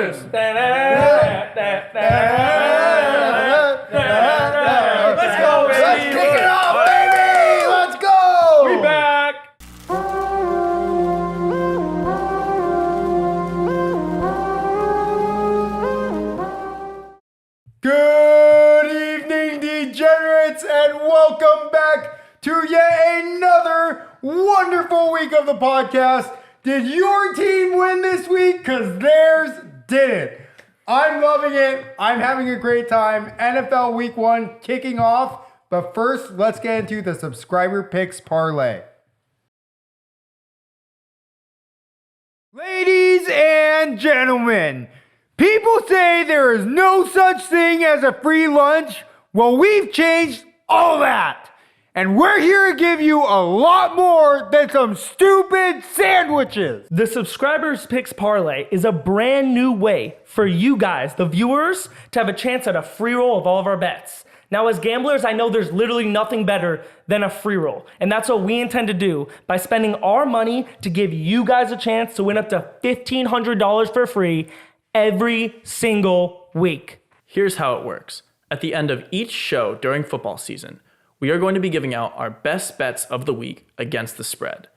Let's go, baby. Let's kick it off, baby. Let's go. We back. Good evening, degenerates, and welcome back to yet another wonderful week of the podcast. Did your team win this week? Because theirs didn't. I'm loving it. I'm having a great time. NFL Week 1 kicking off. But first, let's get into the subscriber picks parlay. Ladies and gentlemen, people say there is no such thing as a free lunch. Well, we've changed all that. And we're here to give you a lot more than some stupid sandwiches. The Subscribers Picks Parlay is a brand new way for you guys, the viewers, to have a chance at a free roll of all of our bets. Now, as gamblers, I know there's literally nothing better than a free roll. And that's what we intend to do by spending our money to give you guys a chance to win up to $1,500 for free every single week. Here's how it works. At the end of each show during football season, we are going to be giving out our best bets of the week against the spread.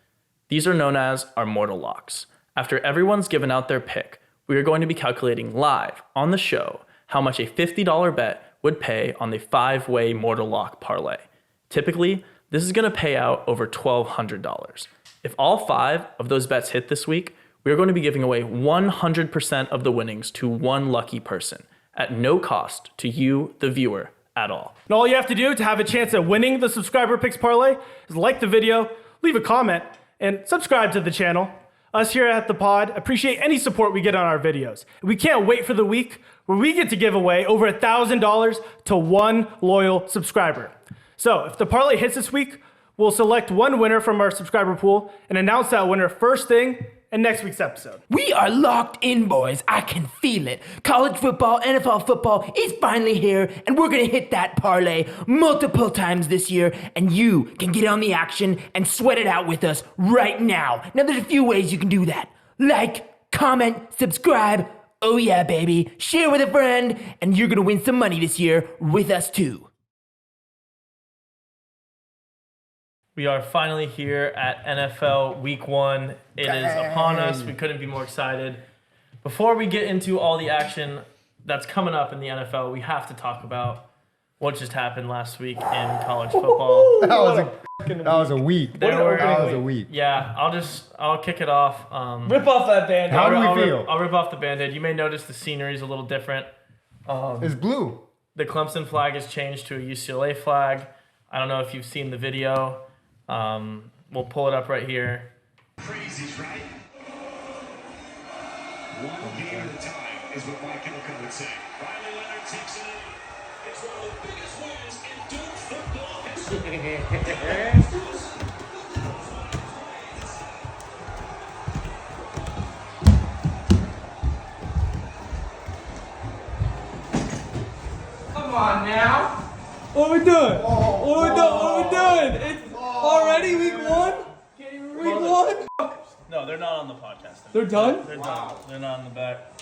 These are known as our mortal locks. After everyone's given out their pick, we are going to be calculating live on the show how much a $50 bet would pay on the 5-way mortal lock parlay. Typically, this is going to pay out over $1,200. If all 5 of those bets hit this week, we are going to be giving away 100% of the winnings to one lucky person at no cost to you, the viewer, at all. And all you have to do to have a chance at winning the Subscriber Picks Parlay is like the video, leave a comment, and subscribe to the channel. Us here at the pod appreciate any support we get on our videos. We can't wait for the week where we get to give away over $1,000 to one loyal subscriber. So if the parlay hits this week, we'll select one winner from our subscriber pool and announce that winner first thing in next week's episode. We are locked in, boys. I can feel it. College football, NFL football is finally here, and we're going to hit that parlay multiple times this year, and you can get on the action and sweat it out with us right now. Now, there's a few ways you can do that. Like, comment, subscribe. Oh yeah, baby. Share with a friend, and you're going to win some money this year with us too. We are finally here at NFL Week 1. It is upon us. We couldn't be more excited. Before we get into all the action that's coming up in the NFL, we have to talk about what just happened last week in college football. That was a week. That was a week. Yeah, I'll kick it off. Rip off that band. How do we feel? I'll rip off the Band-Aid. You may notice the scenery is a little different. It's blue. The Clemson flag has changed to a UCLA flag. I don't know if you've seen the video. We'll pull it up right here. Crazies, right? One beer at a time is what Mike Elko would say. Riley Leonard takes it in. It's one of the biggest wins in Duke football history. Come on now. What are we doing? What are we doing? It's already week 1? Week 1? No, they're not on the podcast. They're done? They're done. They're not on the back.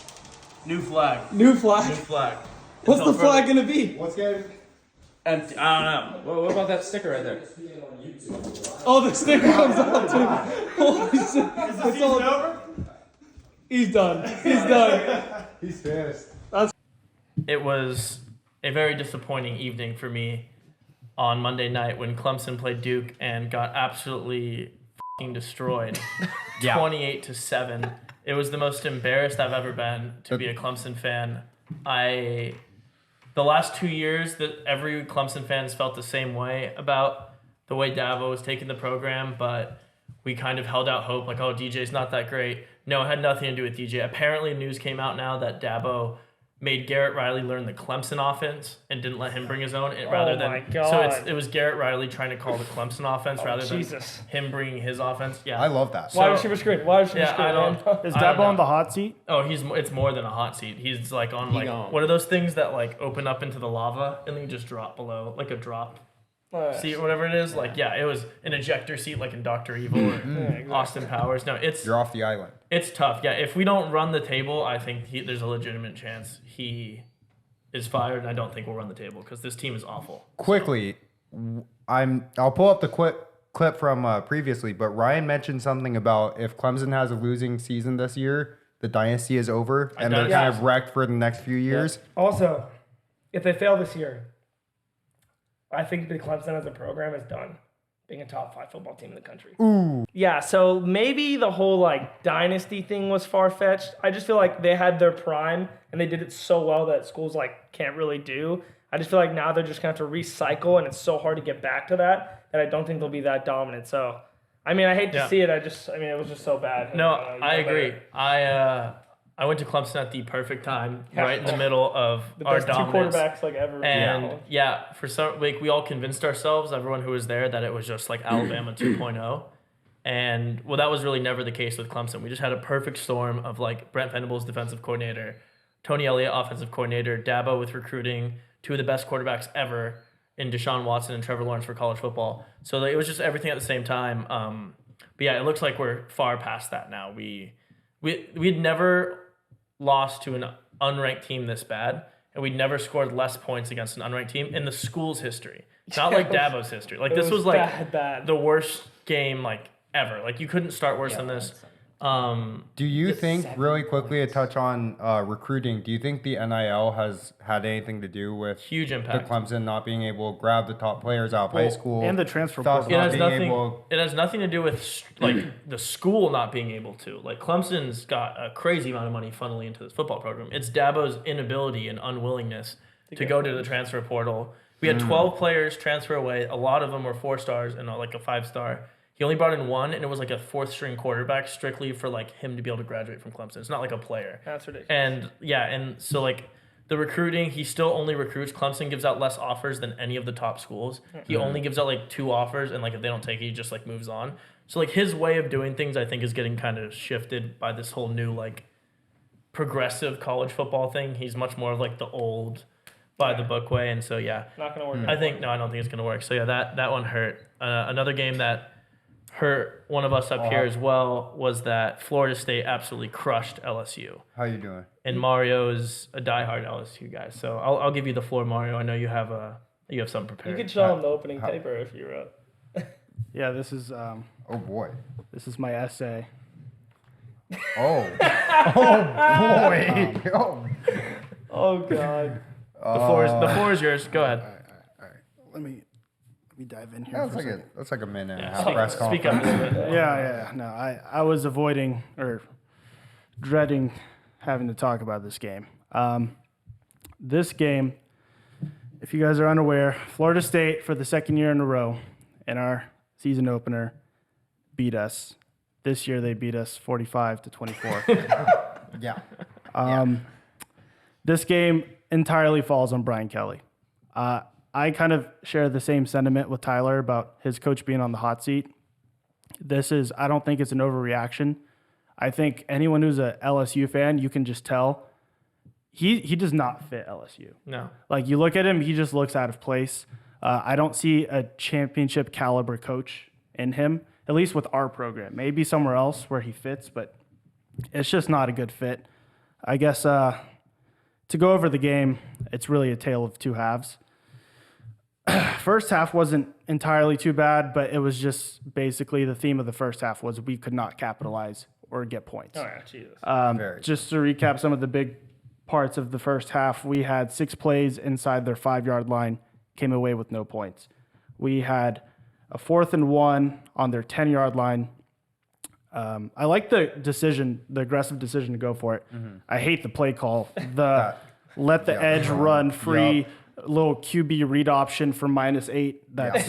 New flag. New flag? New flag. What's the flag gonna be? What's good? Empty. I don't know. What about that sticker right there? Oh, the sticker comes out too. Holy shit. Is the season over? He's done. He's done. He's pissed. It was a very disappointing evening for me on Monday night when Clemson played Duke and got absolutely f***ing destroyed. 28-7. It was the most embarrassed I've ever been to be a Clemson fan. The last 2 years, that every Clemson fan has felt the same way about the way Dabo was taking the program, but we kind of held out hope, like, oh, DJ's not that great. No, it had nothing to do with DJ. Apparently, news came out now that Dabo made Garrett Riley learn the Clemson offense and didn't let him bring his own. So it was Garrett Riley trying to call the Clemson offense rather than him bringing his offense. Yeah, I love that. Wide receiver screen. Is Dabo on the hot seat? Oh, it's more than a hot seat. He's like on what are those things that like open up into the lava and then you just drop below, like a drop seat or whatever it is. Like, yeah, it was an ejector seat like in Dr. Evil or Austin Powers. No, You're off the island. it's tough. Yeah, if we don't run the table, I think there's a legitimate chance he is fired, and I don't think we'll run the table because this team is awful. Quickly, I'll pull up the clip from previously, but Ryan mentioned something about if Clemson has a losing season this year, the dynasty is over, and they're kind of wrecked for the next few years. Also, if they fail this year, I think the Clemson as a program is done being a top 5 football team in the country. Ooh. Yeah, so maybe the whole like dynasty thing was far-fetched. I just feel like they had their prime and they did it so well that schools like can't really do. I just feel like now they're just gonna have to recycle, and it's so hard to get back to that I don't think they'll be that dominant. So, I mean, I hate to see it. I mean, it was just so bad. No, I agree. I went to Clemson at the perfect time, right in the middle of our dominance. The best 2 quarterbacks like ever. And for some, like, we all convinced ourselves, everyone who was there, that it was just like Alabama 2.0. And well, that was really never the case with Clemson. We just had a perfect storm of like Brent Venables, defensive coordinator, Tony Elliott, offensive coordinator, Dabo with recruiting, 2 of the best quarterbacks ever in Deshaun Watson and Trevor Lawrence for college football. So like, it was just everything at the same time. But yeah, it looks like we're far past that now. We'd never lost to an unranked team this bad, and we'd never scored less points against an unranked team in the school's history. It's not like Dabo's history. Like, this was like bad. the worst game like ever. Like, you couldn't start worse than this. Do you think, really quickly, to touch on recruiting, do you think the NIL has had anything to do with Huge the impact. Clemson not being able to grab the top players out of high school? And the transfer thus portal. not being able- It has nothing to do with like the school not being able to. Like, Clemson's got a crazy amount of money funneling into this football program. It's Dabo's inability and unwillingness to go to the transfer portal. We had 12 players transfer away. A lot of them were 4 stars and like a 5-star. He only brought in 1, and it was like a 4th-string quarterback strictly for like him to be able to graduate from Clemson. It's not like a player. That's ridiculous. And and so like the recruiting, he still only recruits. Clemson gives out less offers than any of the top schools. He only gives out like 2 offers, and like if they don't take it, he just like moves on. So like his way of doing things, I think, is getting kind of shifted by this whole new like progressive college football thing. He's much more of like the old by the book way, and so Not gonna work. I don't think it's gonna work. So yeah, that one hurt. Another game that hurt one of us up here as well was that Florida State absolutely crushed LSU. How you doing? And Mario is a diehard LSU guy, so I'll give you the floor, Mario. I know you have something prepared. You could show him the opening paper if you wrote. Yeah, this is Oh boy. this is my essay. Oh. Oh boy. Oh God. The floor is yours. Go ahead. All right. Let me dive in here. That's like a minute and a half press Speak up a conference. little bit. Yeah. No, I was avoiding or dreading having to talk about this game. This game, if you guys are unaware, Florida State, for the 2nd year in a row in our season opener, beat us. This year they beat us 45-24. Yeah. This game entirely falls on Brian Kelly. I kind of share the same sentiment with Tyler about his coach being on the hot seat. I don't think it's an overreaction. I think anyone who's a LSU fan, you can just tell he does not fit LSU. No. Like, you look at him, he just looks out of place. I don't see a championship caliber coach in him, at least with our program. Maybe somewhere else where he fits, but it's just not a good fit. I guess to go over the game, it's really a tale of 2 halves. First half wasn't entirely too bad, but it was just basically the theme of the first half was we could not capitalize or get points. Oh yeah, Jesus. Just to recap some of the big parts of the first half, we had 6 plays inside their 5-yard line, came away with no points. We had a 4th and 1 on their 10-yard line. I like the aggressive decision to go for it. I hate the play call. Let the edge run free. Yep. Little QB read option for -8. That's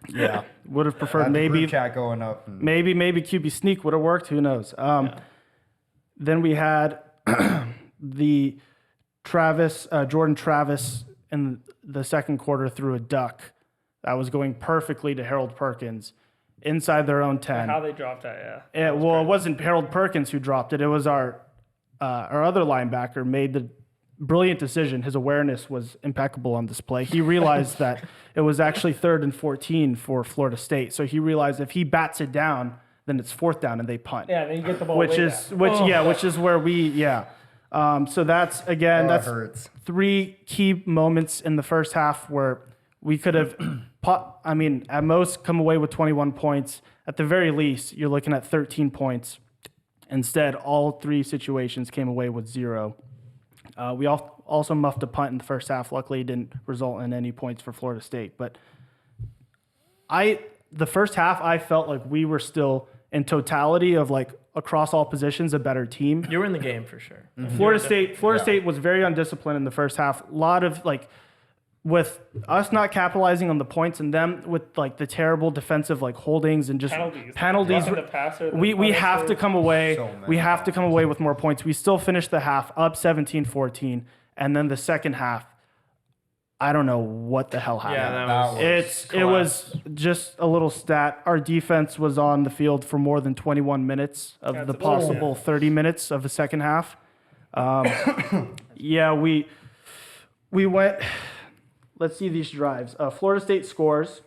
yeah. Would have preferred maybe group chat going up. maybe QB sneak would have worked. Who knows? Then we had the Jordan Travis in the second quarter threw a duck that was going perfectly to Harold Perkins inside their own 10. How they dropped that, yeah. It wasn't Harold Perkins who dropped it. It was our other linebacker made the brilliant decision. His awareness was impeccable on this play. He realized that it was actually 3rd and 14 for Florida State. So he realized if he bats it down, then it's 4th down and they punt. Yeah, then you get the ball. Which way is back. which is where we so that's again That that's hurts. 3 key moments in the first half where we could have at most come away with 21 points. At the very least, you're looking at 13 points. Instead, all 3 situations came away with 0. We also muffed a punt in the first half. Luckily, it didn't result in any points for Florida State. But the first half, I felt like we were still in totality of like across all positions a better team. You were in the game for sure. Florida State was very undisciplined in the first half. A lot of like with us not capitalizing on the points and them with like the terrible defensive like holdings and just penalties. Roughing the passer, the We have to come away. So many We have to come away with more points. We still finished the half up 17-14, and then the second half, I don't know what the hell happened. Yeah, that It was just a little stat. Our defense was on the field for more than 21 minutes of the possible 30 minutes of the second half. We went. Let's see these drives. Florida State scores.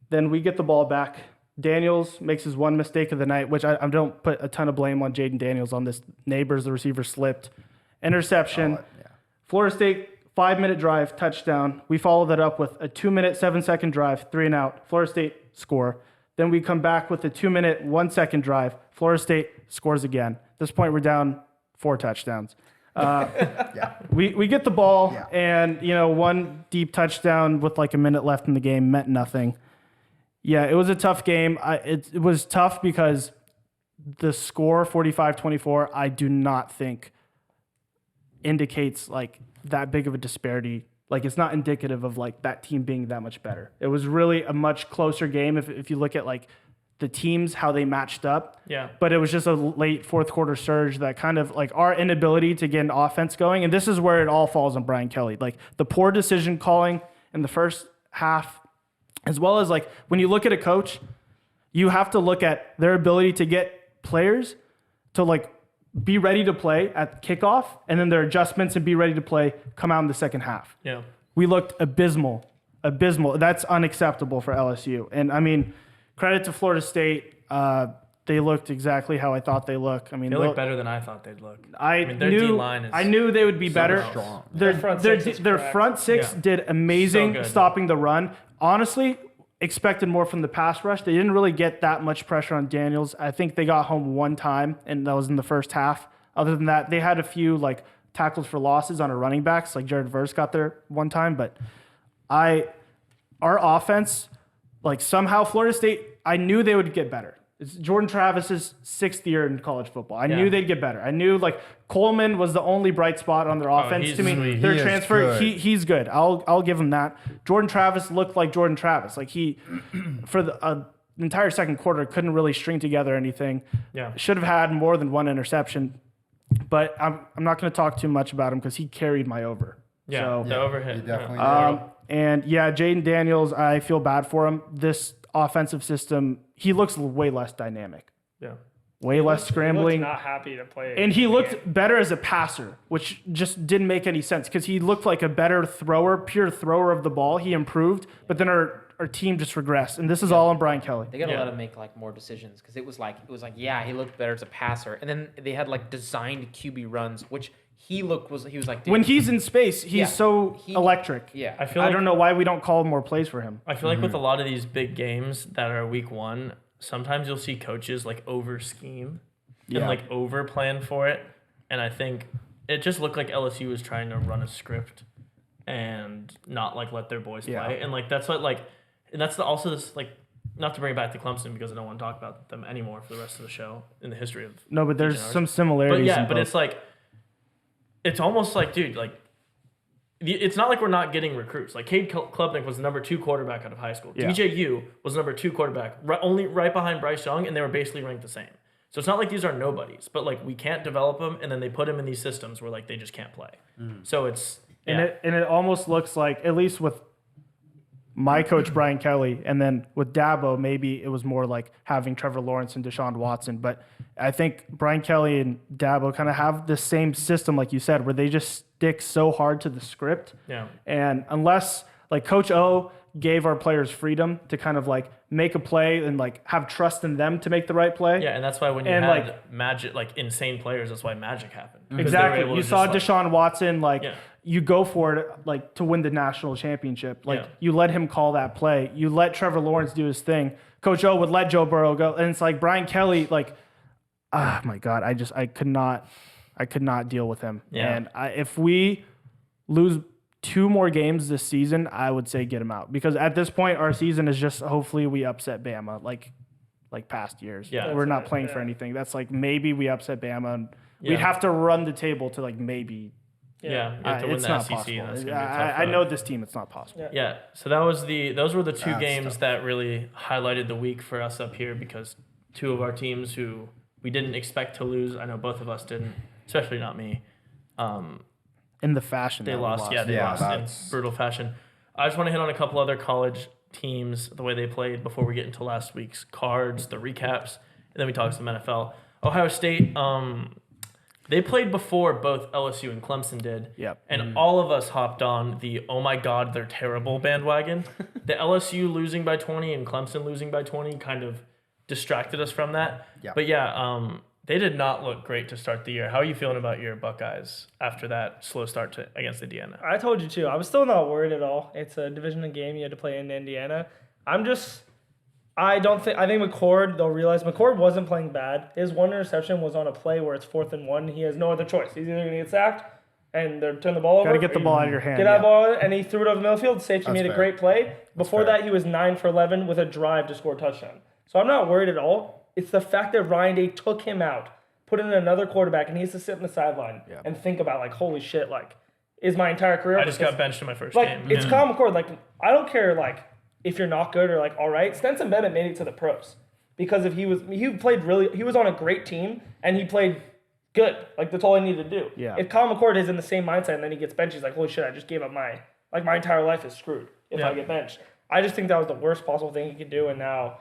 Then we get the ball back. Daniels makes his one mistake of the night, which I don't put a ton of blame on Jaden Daniels on this. Neighbors, the receiver slipped. Interception. Florida State 5-minute drive, touchdown. We follow that up with a 2-minute, 7-second drive, 3 and out. Florida State score. Then we come back with a 2-minute, 1-second drive. Florida State scores again. At this point, we're down 4 touchdowns. We get the ball, and one deep touchdown with like a minute left in the game meant nothing. Yeah, it was a tough game. It was tough because the score 45-24, I do not think indicates like that big of a disparity. Like it's not indicative of like that team being that much better. It was really a much closer game if you look at like the teams, how they matched up. Yeah. But it was just a late 4th quarter surge that kind of like our inability to get an offense going. And this is where it all falls on Brian Kelly. Like the poor decision calling in the first half, as well as like when you look at a coach, you have to look at their ability to get players to like be ready to play at kickoff, and then their adjustments and be ready to play come out in the second half. Yeah. We looked abysmal. That's unacceptable for LSU. And I mean, credit to Florida State. They looked exactly how I thought they look. I mean, They look better than I thought they'd look. I mean, their knew D-line is I knew they would be better. strong. Their front six is their cracked. front six Yeah. did amazing So good. stopping the run. Honestly, expected more from the pass rush. They didn't really get that much pressure on Daniels. I think they got home one time, and that was in the first half. Other than that, they had a few like tackles for losses on our running backs. Like Jared Verse got there one time, but our offense, like somehow Florida State, I knew they would get better. It's Jordan Travis's 6th year in college football. I knew they'd get better. I knew like Coleman was the only bright spot on their offense he's to me. sweet. Their He is transfer, good. he's good. I'll give him that. Jordan Travis looked like Jordan Travis. Like he, for the entire second quarter, couldn't really string together anything. Yeah. Should have had more than one interception. But I'm not going to talk too much about him because he carried my over. Yeah. So, The overhit. He definitely and yeah, Jaden Daniels, I feel bad for him. This offensive system, he looks way less dynamic, Yeah. way less He scrambling. looked not happy to play. And he looked better as a passer, which just didn't make any sense because he looked like a better thrower, pure thrower of the ball. He improved, but then our team just regressed. And this is all on Brian Kelly. They got to Yeah. let him make like more decisions because it was like yeah, he looked better as a passer, and then they had like designed QB runs, which he was like dude, When he's in space, he's Yeah. so electric. yeah. I feel I like don't know why we don't call more plays for him. I feel like with a lot of these big games that are week 1, sometimes you'll see coaches like over scheme and like over plan for it. And I think it just looked like LSU was trying to run a script and not like let their boys play. And like that's what like, and that's also this like, not to bring it back to Clemson because I don't want to talk about them anymore for the rest of the show in the history of. No, but there's DGNRs. some similarities. But yeah, in but both. it's like, it's almost like, dude, like, it's not like we're not getting recruits. Like, Cade Klubnik was the number 2 quarterback out of high school. Yeah. DJU was number 2 quarterback, only right behind Bryce Young, and they were basically ranked the same. So it's not like these are nobodies, but like we can't develop them, and then they put them in these systems where like they just can't play. So it's And it almost looks like, at least with my coach, Brian Kelly. And then with Dabo, maybe it was more like having Trevor Lawrence and Deshaun Watson. But I think Brian Kelly and Dabo kind of have the same system, like you said, where they just stick so hard to the script. Yeah. And unless like Coach O gave our players freedom to kind of like make a play and like have trust in them to make the right play. Yeah, and that's why when you And, had like- magic, like insane players, that's why magic happened. Because they were Exactly. able You to saw just, like, Deshaun Watson, like Yeah. you go for it, like to win the national championship. Like Yeah. you let him call that play. You let Trevor Lawrence do his thing. Coach O would let Joe Burrow go, and it's like Brian Kelly, like, ah, my God, I could not deal with him. Yeah. And if we lose 2 more games this season, I would say get him out, because at this point our season is just hopefully we upset Bama like past years. Yeah. We're not That's playing right, for yeah. anything. That's like maybe we upset Bama and Yeah. we'd have to run the table to like maybe. Yeah, you have to win It's the not SEC. possible. And that's gonna be a tough I road. know this team. It's not possible. Yeah, so those were the 2 That's games tough. that really highlighted the week for us up here, because 2 of our teams who we didn't expect to lose, I know both of us didn't, especially not me. In the fashion They that we lost. Yeah, they Yeah, lost in that's- brutal fashion. I just want to hit on a couple other college teams, the way they played before we get into last week's cards, the recaps, and then we talk some NFL. Ohio State, they played before both LSU and Clemson did. Yep. And all of us hopped on the, oh my God, they're terrible bandwagon. The LSU losing by 20 and Clemson losing by 20 kind of distracted us from that. Yep. But yeah, they did not look great to start the year. How are you feeling about your Buckeyes after that slow start against Indiana? I told you too. I was still not worried at all. It's a division game. You had to play in Indiana. I think McCord, they'll realize McCord wasn't playing bad. His one interception was on a play where it's 4th and 1. He has no other choice. He's either going to get sacked and they're turn the ball over. Got to get the or ball out of your hand. Get out of the ball, and he threw it over the middle field. Safety That's made a fair. great play. Before fair. that, he was 9 for 11 with a drive to score a touchdown. So I'm not worried at all. It's the fact that Ryan Day took him out, put in another quarterback, and he has to sit in the sideline and think about, like, holy shit, like, is my entire career I over? just got benched in my first Like, game. it's Yeah. Kyle McCord. Like, I don't care, like, if you're not good or, like, all right. Stenson Bennett made it to the pros because he was on a great team and he played good. Like, that's all he needed to do. Yeah. If Kyle McCord is in the same mindset and then he gets benched, he's like, holy shit, I just gave up my entire life is screwed if Yeah. I get benched. I just think that was the worst possible thing he could do, and now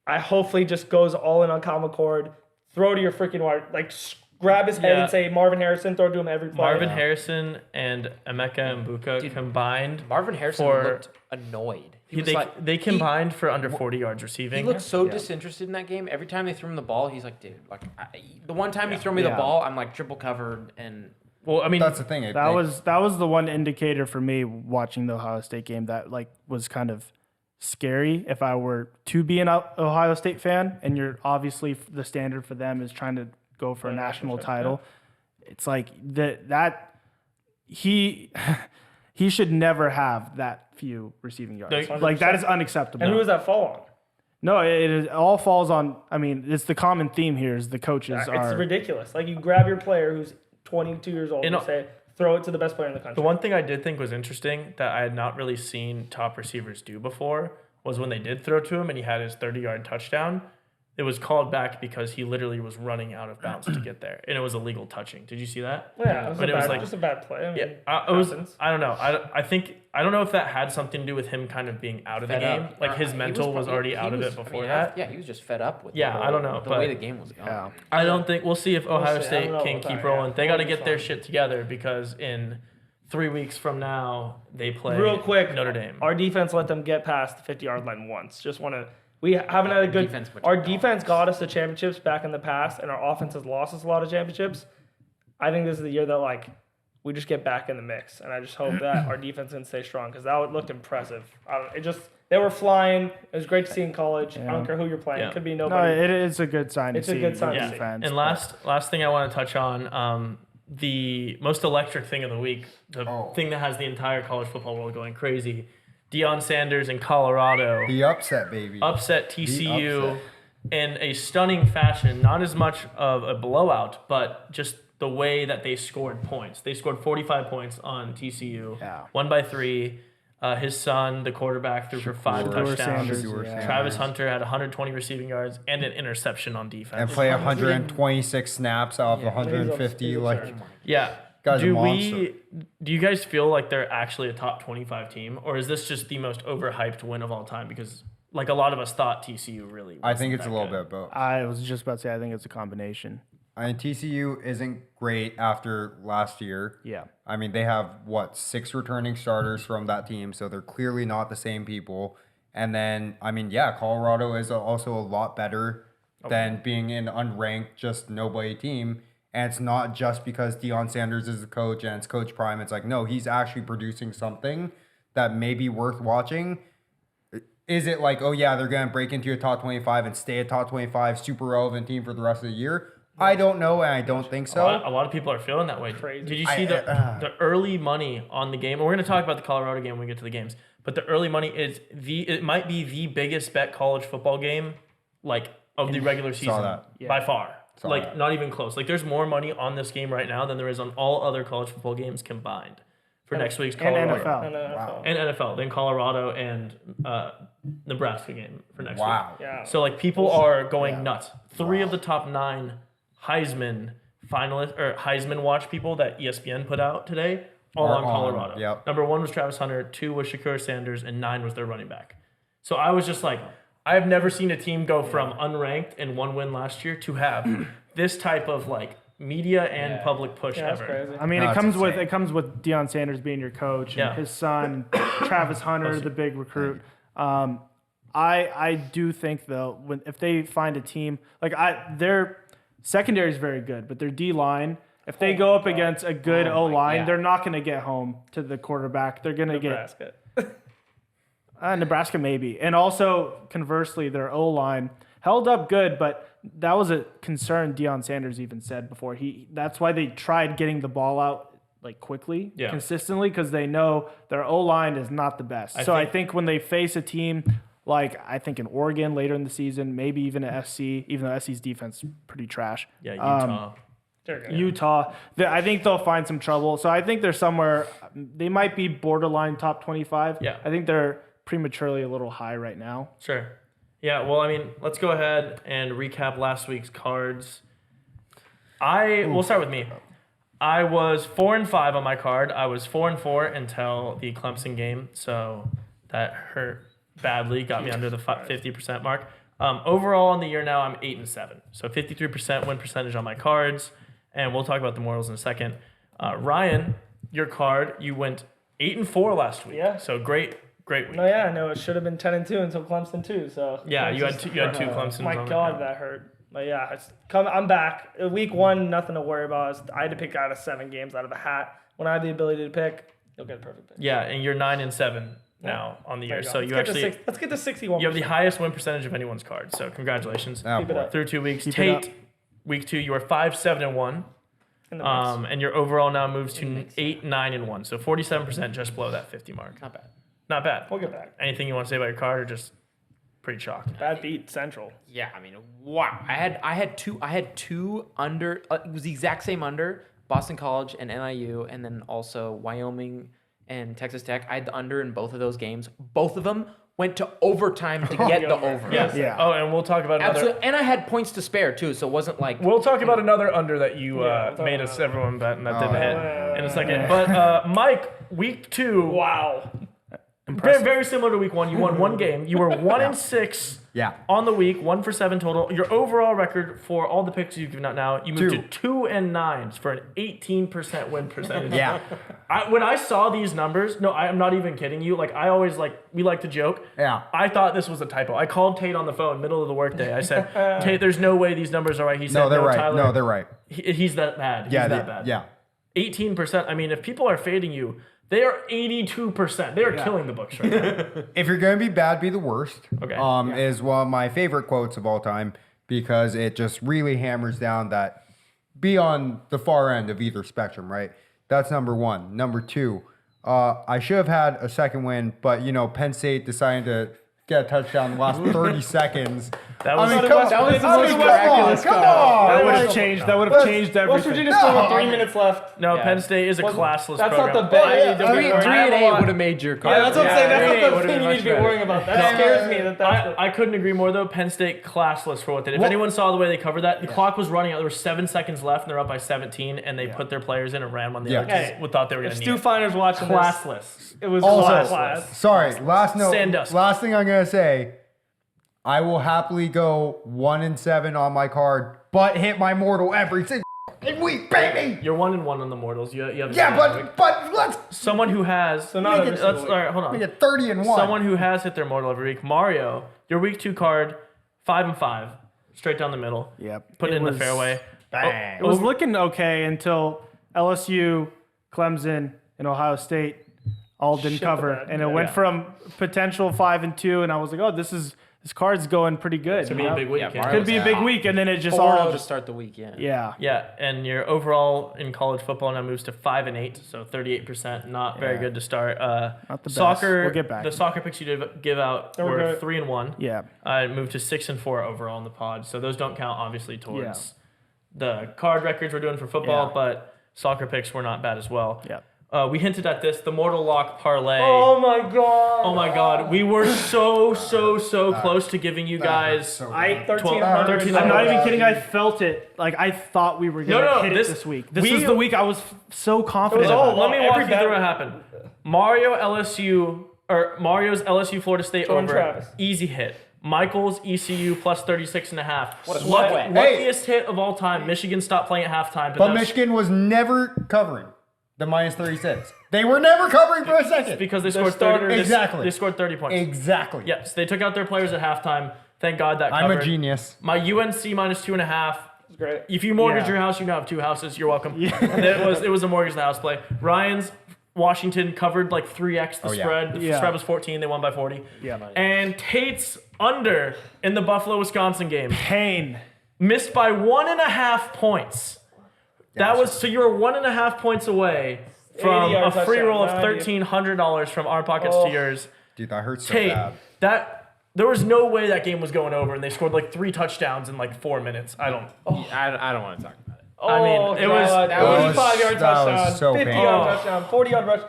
I hopefully just goes all in on Kyle McCord, throw to your freaking wide, like, grab his head Yeah. and say Marvin Harrison, throw to him every play. Marvin Harrison and Emeka Mbuka combined. Marvin Harrison for- looked annoyed. He was like, they combined for under 40 yards receiving. he looked so disinterested in that game. Every time they threw him the ball, he's like, dude, like the one time he threw me the Yeah. ball, I'm like triple covered and Well, I mean, That's the thing. That was the one indicator for me watching the Ohio State game that like was kind of scary if I were to be an Ohio State fan, and you're obviously the standard for them is trying to go for a national title. It's like that he should never have that few receiving yards. Like that is unacceptable. And who was that fall on? No, it all falls on. I mean, it's the common theme here is the coaches It's are. ridiculous. Like, you grab your player who's 22 years old and say, throw it to the best player in the country. the one thing I did think was interesting that I had not really seen top receivers do before was when they did throw to him and he had his 30-yard touchdown. It was called back because he literally was running out of bounds to get there, and it was illegal touching. Did you see that? Yeah, it was, But it was like- just a bad play. I mean, Yeah, it was. happens. I don't know. I don't know if that had something to do with him kind of being out of the fed game. up. Like his He mental was probably- already he out of was- it before that. Yeah, he was just fed up with Yeah, the I don't know, the but- way the game was going. Yeah. I don't think we'll see if Ohio see. I State don't know can about keep that, rolling. yeah. They got to We'll get their decide. shit together because in 3 weeks from now they play Real quick, Notre Dame. Our defense let them get past the 50-yard line once. Just want to. We haven't had a good. Defense, but Our you're defense got us the championships back in the past, and our offense has lost us a lot of championships. I think this is the year that like we just get back in the mix, and I just hope that our defense can stay strong because that looked impressive. They were flying. It was great to see in college. I don't care who you're playing. Yeah. It could be No, nobody. it is a good sign. It's to a see good sign the to see. defense, And but- last thing I want to touch on, the most electric thing of the week, the thing that has the entire college football world going crazy. Deion Sanders in Colorado the upset, baby. upset TCU upset. in a stunning fashion. Not as much of a blowout, but just the way that they scored points. They scored 45 points on TCU, won by 3. His son, the quarterback, threw for 5 Shador touchdowns. Sanders, Shador yeah. Sanders. Travis Hunter had 120 receiving yards and an interception on defense. And play 126 snaps out of 150. Like, Yeah, Guy's a Do monster. do you guys feel like they're actually a top 25 team, or is this just the most overhyped win of all time? Because like a lot of us thought TCU really. I think wasn't it's a that little good. bit of both. I was just about to say I think it's a combination. I mean, TCU isn't great after last year. Yeah. I mean, they have, 6 returning starters from that team, so they're clearly not the same people. And then, I mean, yeah, Colorado is also a lot better than being an unranked, just nobody team. And it's not just because Deion Sanders is the coach and it's Coach Prime. It's like, no, he's actually producing something that may be worth watching. Is it like, oh, yeah, they're going to break into a top 25 and stay a top 25 super relevant team for the rest of the year? I don't know, and I don't think so. A lot of people are feeling that way. Crazy. Did you see the early money on the game? And we're going to talk about the Colorado game when we get to the games. But the early money is it might be the biggest bet college football game, like of the regular season that. by far. Saw Like that. not even close. Like there's more money on this game right now than there is on all other college football games combined for next week's And Colorado NFL. Wow. and NFL. Then Colorado and Nebraska game for next week. Wow. Yeah. So like people are going nuts. 3 of the top 9 Heisman finalists or Heisman watch people that ESPN put out today all Are on on, Colorado. yep. Number 1 was Travis Hunter, 2 was Shakur Sanders, and 9 was their running back. So I was just like, I've never seen a team go from unranked and 1 win last year to have this type of like media and public push That's ever. crazy. I mean, No, it it's comes with insane. Deion Sanders being your coach and Yeah. his son, Travis Hunter, the big recruit. I do think though, if they find a team like their secondary is very good, but their D line, if they go up against a good O line, yeah. they're not going to get home to the quarterback. They're going to get Nebraska. Nebraska maybe, and also conversely, their O line held up good, but that was a concern Deion Sanders even said before. That's why they tried getting the ball out like quickly, Yeah. consistently, because they know their O line is not the best. I think when they face a team like I think in Oregon later in the season, maybe even at SC, even though SC's defense is pretty trash. Yeah, Utah. They're good. Utah, I think they'll find some trouble. So I think they're somewhere. They might be borderline top 25. Yeah. I think they're prematurely a little high right now. Sure. Yeah, well, I mean, let's go ahead and recap last week's cards. We'll start with me. I was 4-5 on my card. I was 4-4 until the Clemson game, so that hurt badly. Got me under the 50% mark. Overall on the year now, I'm 8-7, so 53% win percentage on my cards, and we'll talk about the morals in a second. Ryan, your card, you went 8-4 last week. Yeah. So great week. No, yeah, no, it should have been 10-2 until Clemson too. So Yeah, it's you had just- two Clemsons. My on the God, ground. that hurt. But yeah, I'm back. Week 1, nothing to worry about. I had to pick out of 7 games out of a hat. When I have the ability to pick, you'll get a perfect pick. Yeah, and you're 9-7 now on the year. So you let's actually get to 61. you have the highest win percentage of anyone's card. So congratulations. Oh, Keep it boy. up. Through 2 weeks. Keep it up. Tate, week 2, you are 5-7-1. In the mix. And your overall now moves to 8-9-1. So 47% just below that 50 mark. Not bad. Not bad. We'll get back. Anything you want to say about your card, or just pretty shocked? Bad beat Central. Yeah, I mean, wow. I had two under. It was the exact same under Boston College and NIU, and then also Wyoming and Texas Tech. I had the under in both of those games. Both of them went to overtime to get the over. Yes. Yeah. Oh, and we'll talk about another. Absolutely. And I had points to spare too, so it wasn't like We'll talk about another under that you we'll talk made about us that. everyone bet and that Oh, didn't yeah. hit in a second. But Mike, week 2. Wow. Very, very similar to week 1. You won 1 game. You were 1-6 Yeah. on the week, 1 for 7 total. Your overall record for all the picks you've given out now, you moved to 2-9 for an 18% win percentage. Yeah. When I saw these numbers, no, I'm not even kidding you. Like I always we like to joke. Yeah. I thought this was a typo. I called Tate on the phone middle of the workday. I said, Tate, there's no way these numbers are right. He said, No, they're right. Tyler, No, they're right. he's that bad. He's Yeah. that bad. Yeah. 18%. I mean, if people are fading you, they are 82%. They are killing the books right now. If you're going to be bad, be the worst. Okay. Is one of my favorite quotes of all time because it just really hammers down that be on the far end of either spectrum, right? That's number 1. Number 2, I should have had a second win, but Penn State decided to get a touchdown in the last 30 seconds That was I mean, that was the most miraculous come call. on. That would have Like, changed. That would have changed West everything. Virginia still with 3 minutes left. no. Yeah. Penn State is a classless That's program. not the bet. Oh, yeah. you need to be worrying 3 about. and 8 would have made your call. Yeah, that's what I'm saying. 3 and 8 That's not the would've thing been you need much to be better. worrying about. That scares me. I couldn't agree more though. Penn State classless for what they did. If anyone saw the way they covered that, the clock was running out. There were 7 seconds left, and they're up by 17, and they put their players in and ran on the Yeah. other because Hey, we thought they were going If to Stu need it. Finer's watching Classless. it was Also, class. sorry, last note. Sandusky. Last thing I'm gonna say, I will happily go 1-7 on my card, but hit my mortal every single week, baby. You're 1-1 on the Mortals. You have Yeah, but let's someone who has. So not Make every it- single All right, hold make on. it 30-1. Someone who has hit their mortal every week. Mario, your week 2 card, 5-5, straight down the middle. Yep. Put it in the was- fairway. Bang. It was looking okay until LSU, Clemson, and Ohio State all didn't Shit the cover, bed. and it went from potential 5-2, and I was like, oh, this card's going pretty good. Could be you a know? big week. Yeah, yeah. Mario Could be a big week, and then it just 4-0 all to start the week. Yeah. yeah. Yeah, and your overall in college football now moves to 5-8, so 38%. Not very Yeah. good to start. Not the best. Soccer. We'll get back. The soccer picks you did give out were were good. 3-1. Yeah. It moved to 6-4 overall in the pod, so those don't count obviously towards the card records we're doing for football, Yeah. but soccer picks were not bad as well. Yeah. We hinted at this, the Mortal Lock parlay. Oh my god. Oh my God, we were so close to giving you guys. So I bad. 1300. 1300. I'm not even bad. kidding. I felt it. Like I thought we were gonna No, hit this- it this week. This we- was the week I was so confident. all about. Let me Every walk you bet- through what happened. Mario's LSU Florida State Jordan over. Travis. Easy hit. Michael's ECU plus 36.5. What a Luck- sweat. luckiest hit of all time. Michigan stopped playing at halftime. But that's Michigan was never covering the -36. They were never covering for a second. because they scored 30. starters- Exactly. They scored 30 points. Exactly. Yes, they took out their players at halftime. Thank God that I'm covered. a genius. My UNC minus 2.5. It's great. If you mortgage Yeah. your house, you can have 2 houses. You're welcome. It was a mortgage the house play. Ryan's Washington covered like 3x the Oh, yeah. spread. The Yeah. spread was 14. They won by 40. Yeah. And Tate's under in the Buffalo Wisconsin game Pain. missed by 1.5 points. That was so you were 1.5 points away from 80-yard a free touchdown, roll of 90. $1,300 from our pockets to yours. Dude, that hurts so Tate, bad. there was no way that game was going over, and they scored like 3 touchdowns in like 4 minutes. I don't. I don't want to talk about it. I mean, it was- God. that was- 85-yard that was touchdown, so 50-yard painful. touchdown, 40-yard rush.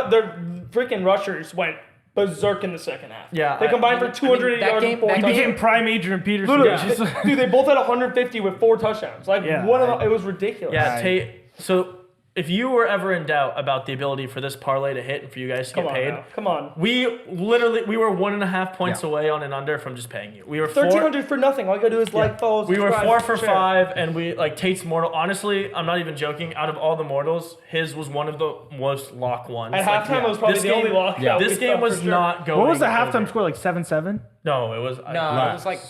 Their freaking rushers went berserk in the second half. Yeah, They combined for 280 that yards game- and 4 that He game- touchdowns. became prime Adrian Peterson. Literally, Just- dude, they both had 150 with 4 touchdowns. Like Yeah, it was ridiculous. Yeah, Tate. So if you were ever in doubt about the ability for this parlay to hit and for you guys to Come get on paid, now. Come on. we were 1.5 points away on an under from just paying you. We were 1,300 for nothing. All you gotta do is like, follow, We were subscribe, 4 for share. 5, and we like Tate's mortal. Honestly, I'm not even joking. Out of all the mortals, his was one of the most lock ones. At Like, halftime, it was probably this the game- only lock. yeah. that we This game thought was for sure. not going. what was the halftime over. score? Like 7-7. No, it was. No, it was like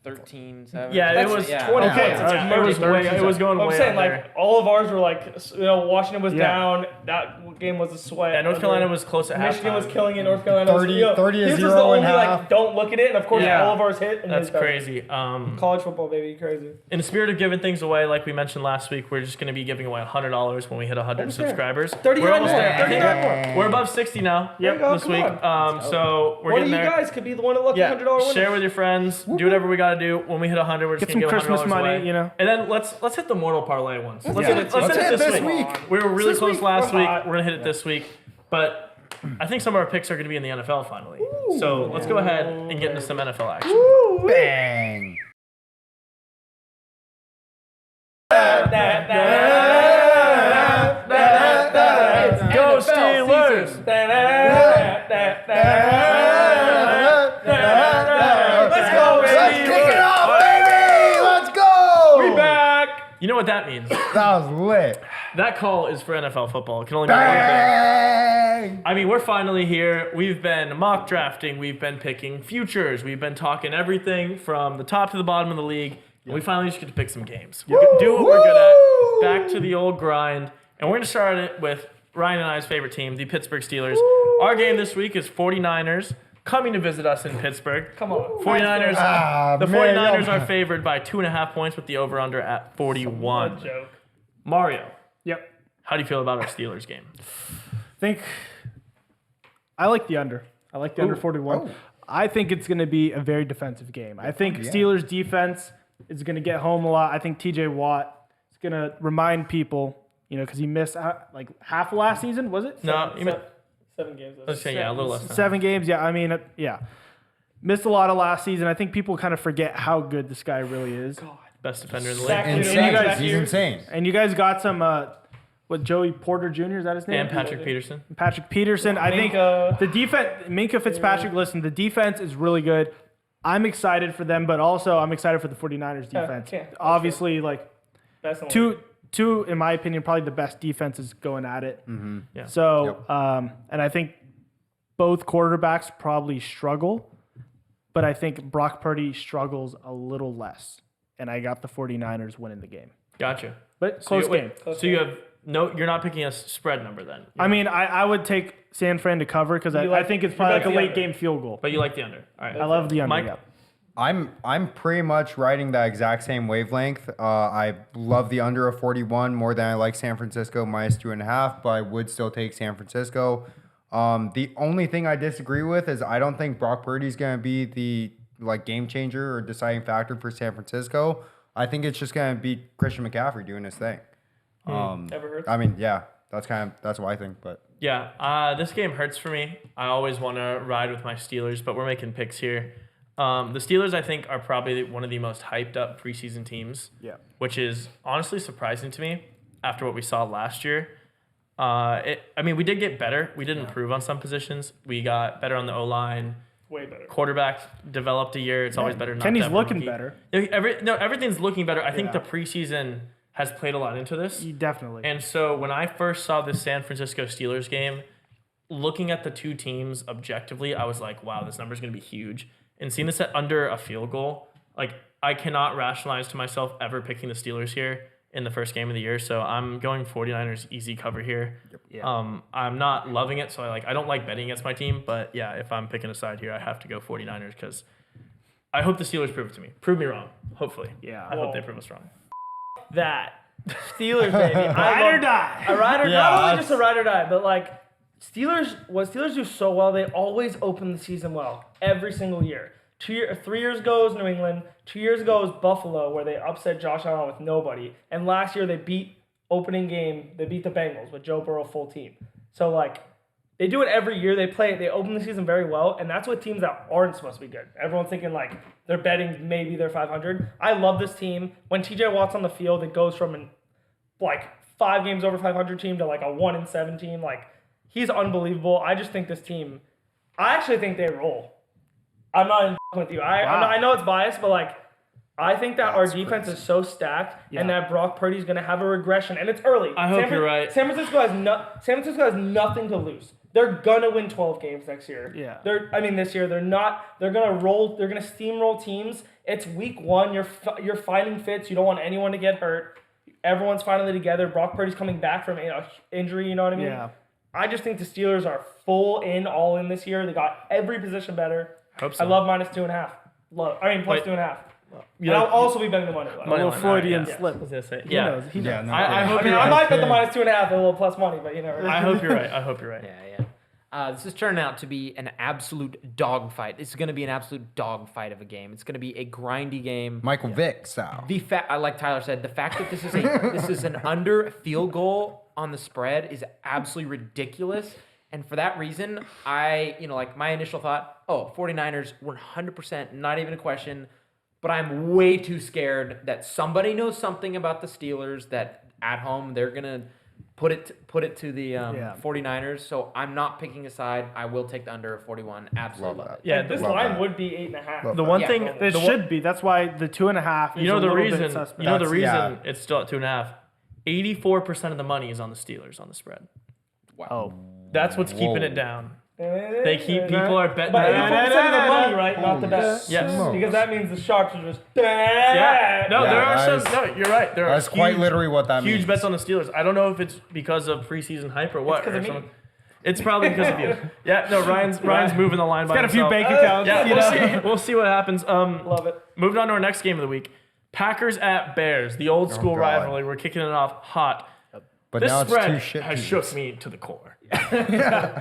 13-7. Yeah, it That's was 20 Okay, points. all right. It was way. It was going I'm way saying, under. like, all of ours were like, Washington was Yeah. down. That game was a sweat. Yeah, North Carolina was close at Michigan halftime. was killing it. North Carolina was 30 This was 0 the only, and half. like, don't look at it. And, of course, Yeah. all of ours hit. And That's his doesn't. crazy. College football, baby. Crazy. In the spirit of giving things away, like we mentioned last week, we're just going to be giving away $100 when we hit 100 Almost there. subscribers. 39 We're almost more. there. I think 39 more. we're above 60 now. There you go, this come week. on. So we're One of getting you there. guys could be the one that lucky Yeah, $100 winner. share with your friends. Do whatever we got to do. When we hit 100, we're just Get going to some give Christmas $100 money, away. you know. And then let's hit the Mortal Parlay once. Let's hit it. Let's Let's hit it this week. week. We were really This close week, last we're week. hot. We're going to hit it this week. But I think some of our picks are going to be in the NFL finally. So let's go ahead and get into some NFL action. Bang. Go Steelers! Let's go, Let's baby. kick it off, baby. Let's go. We back. You know what that means? That was lit. That call is for NFL football. It can only mean one thing. Bang. I mean, we're finally here. We've been mock drafting. We've been picking futures. We've been talking everything from the top to the bottom of the league. And we finally just get to pick some games. We're gonna do what we're good at. Back to the old grind. And we're going to start it with Ryan and I's favorite team, the Pittsburgh Steelers. Our game this week is 49ers coming to visit us in Pittsburgh. Come on. 49ers. The man, 49ers y'all- are favored by 2.5 points with the over-under at 41. Joke. Mario, Yep. how do you feel about our Steelers game? Think I like the under. I like the under 41. I think it's going to be a very defensive game. I think Steelers defense is going to get home a lot. I think TJ Watt is going to remind people, because he missed like half of last season, was it? No, you meant 7 games. let's say a little less. Than 7 games. Yeah, I mean, missed a lot of last season. I think people kind of forget how good this guy really is. best defender in the league. Insane. He's insane. And you guys got some, Joey Porter Jr., is that his name? And Patrick Peterson. Patrick Peterson. I think the defense, Minka Fitzpatrick, listen, the defense is really good. I'm excited for them, but also I'm excited for the 49ers defense. Obviously, two, in my opinion, probably the best defenses going at it. Mm-hmm. Yeah. So, and I think both quarterbacks probably struggle, but I think Brock Purdy struggles a little less. And I got the 49ers winning the game. Gotcha. But close game. You have you're not picking a spread number then. I mean, I would take San Fran to cover because I think it's probably like a late game field goal. But you like the under. All right. I love the under. Mike? Yeah. I'm pretty much riding the exact same wavelength. I love the under of 41 more than I like San Francisco minus 2.5, but I would still take San Francisco. The only thing I disagree with is I don't think Brock Purdy's going to be the game changer or deciding factor for San Francisco. I think it's just going to be Christian McCaffrey doing his thing. Ever heard? I mean, yeah, that's what I think. But yeah, this game hurts for me. I always want to ride with my Steelers, but we're making picks here. The Steelers, I think, are probably one of the most hyped up preseason teams. Yeah. Which is honestly surprising to me after what we saw last year. We did get better. We did improve on some positions. We got better on the O-line. Way better. Quarterback developed a year. It's always better. Not Kenny's that looking rookie. better. Everything's looking better. I think the preseason has played a lot into this. Definitely. And so when I first saw this San Francisco Steelers game, looking at the two teams objectively, I was like, wow, this number's going to be huge. And seeing this at under a field goal, I cannot rationalize to myself ever picking the Steelers here in the first game of the year. So I'm going 49ers easy cover here. Yep. Yeah. I'm not loving it, so I don't like betting against my team. But yeah, if I'm picking a side here, I have to go 49ers because I hope the Steelers prove it to me. Prove me wrong, hopefully. Yeah. I hope they prove us wrong. That. Steelers, baby. Ride or die. A ride or Yeah, not only just a ride or die, but what Steelers do so well, they always open the season well. Every single year. 3 years ago was New England. 2 years ago was Buffalo, where they upset Josh Allen with nobody. And last year they beat the Bengals with Joe Burrow full team. So they do it every year. They open the season very well, and that's what teams that aren't supposed to be good. Everyone's thinking they're betting maybe they're 500. I love this team. When TJ Watt's on the field, it goes from 5 games over 500 team to a 1-7 team. He's unbelievable. I just think this team. I actually think they roll. I'm not even with you. I know it's biased, but I think that our defense is so stacked, and that Brock Purdy's going to have a regression, and it's early. I hope you're right. San Francisco has nothing to lose. They're gonna win 12 games next year. Yeah. This year they're not. They're gonna roll. They're gonna steamroll teams. It's week 1. You're finding fits. You don't want anyone to get hurt. Everyone's finally together. Brock Purdy's coming back from injury. You know what I mean? Yeah. I just think the Steelers are all in this year. They got every position better. Hope so. I love minus 2.5. Plus 2.5. And I'll also be betting the money line. A little Freudian Yeah. slip. I was gonna say, He knows. He knows. yeah, no, I hope I you're might right. bet the minus 2.5 a little plus money, but you know. I hope you're right. I hope you're right. Yeah. This is turning out to be an absolute dogfight. It's going to be an absolute dogfight of a game. It's going to be a grindy game. Michael Vick style. Like Tyler said, the fact that this is an under field goal on the spread is absolutely ridiculous. And for that reason, my initial thought, 49ers 100%, not even a question. But I'm way too scared that somebody knows something about the Steelers that at home they're going to put it to the 49ers. So I'm not picking a side. I will take the under of 41. Absolutely love it. Yeah, This Love line that. would be 8.5. the one Yeah, thing It should be. That's why the 2.5 is you know a the little reason bit suspect. you know the That's- reason it's still at 2.5. 84% of the money is on the Steelers on the spread. Oh. That's what's keeping it down. They keep people are betting. But that. 84% of the money, right? Not the Holy bet. Yes. smokes. Because that means the sharps are just. Yeah. No, Yeah, there are that some. is- No, you're right. There are That's quite literally what that means. huge bets on the Steelers. I don't know if it's because of preseason hype or what. It's 'cause or of me. someone- It's probably because of you. Yeah. No, Ryan's moving the line by Got a few himself. bank accounts. Yeah, you we'll know? see. We'll see what happens. Love it. Moving on to our next game of the week. Packers at Bears, the old school God. rivalry. We're kicking it off hot. But This now it's spread two shit has teams. shook me to the core.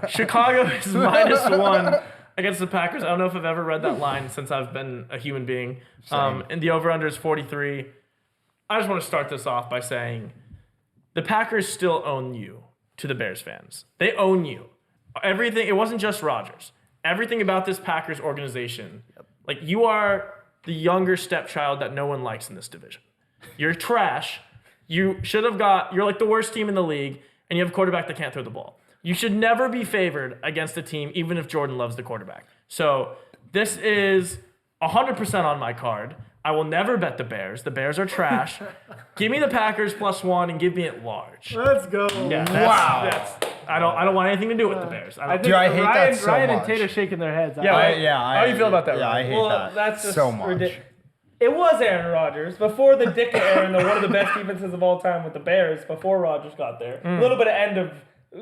Chicago is -1. against the Packers. I don't know if I've ever read that line since I've been a human being. And the over-under is 43. I just want to start this off by saying the Packers still own you to the Bears fans. They own you. Everything. It wasn't just Rodgers. Everything about this Packers organization. Like, you are the younger stepchild that no one likes in this division. You're trash. You're like the worst team in the league, and you have a quarterback that can't throw the ball. You should never be favored against a team, even if Jordan Love's the quarterback. So this is 100% on my card. I will never bet the Bears. The Bears are trash. Give me the Packers +1 and give me it large. Let's go. Yeah, I don't want anything to do with the Bears. I think Dude, I hate that so Ryan much. and Tate are shaking their heads. How do you feel about that, Yeah, I Ryan? hate that that's just so much. It was Aaron Rodgers before the Dick era, and one of the best defenses of all time with the Bears before Rodgers got there. A little bit of end of.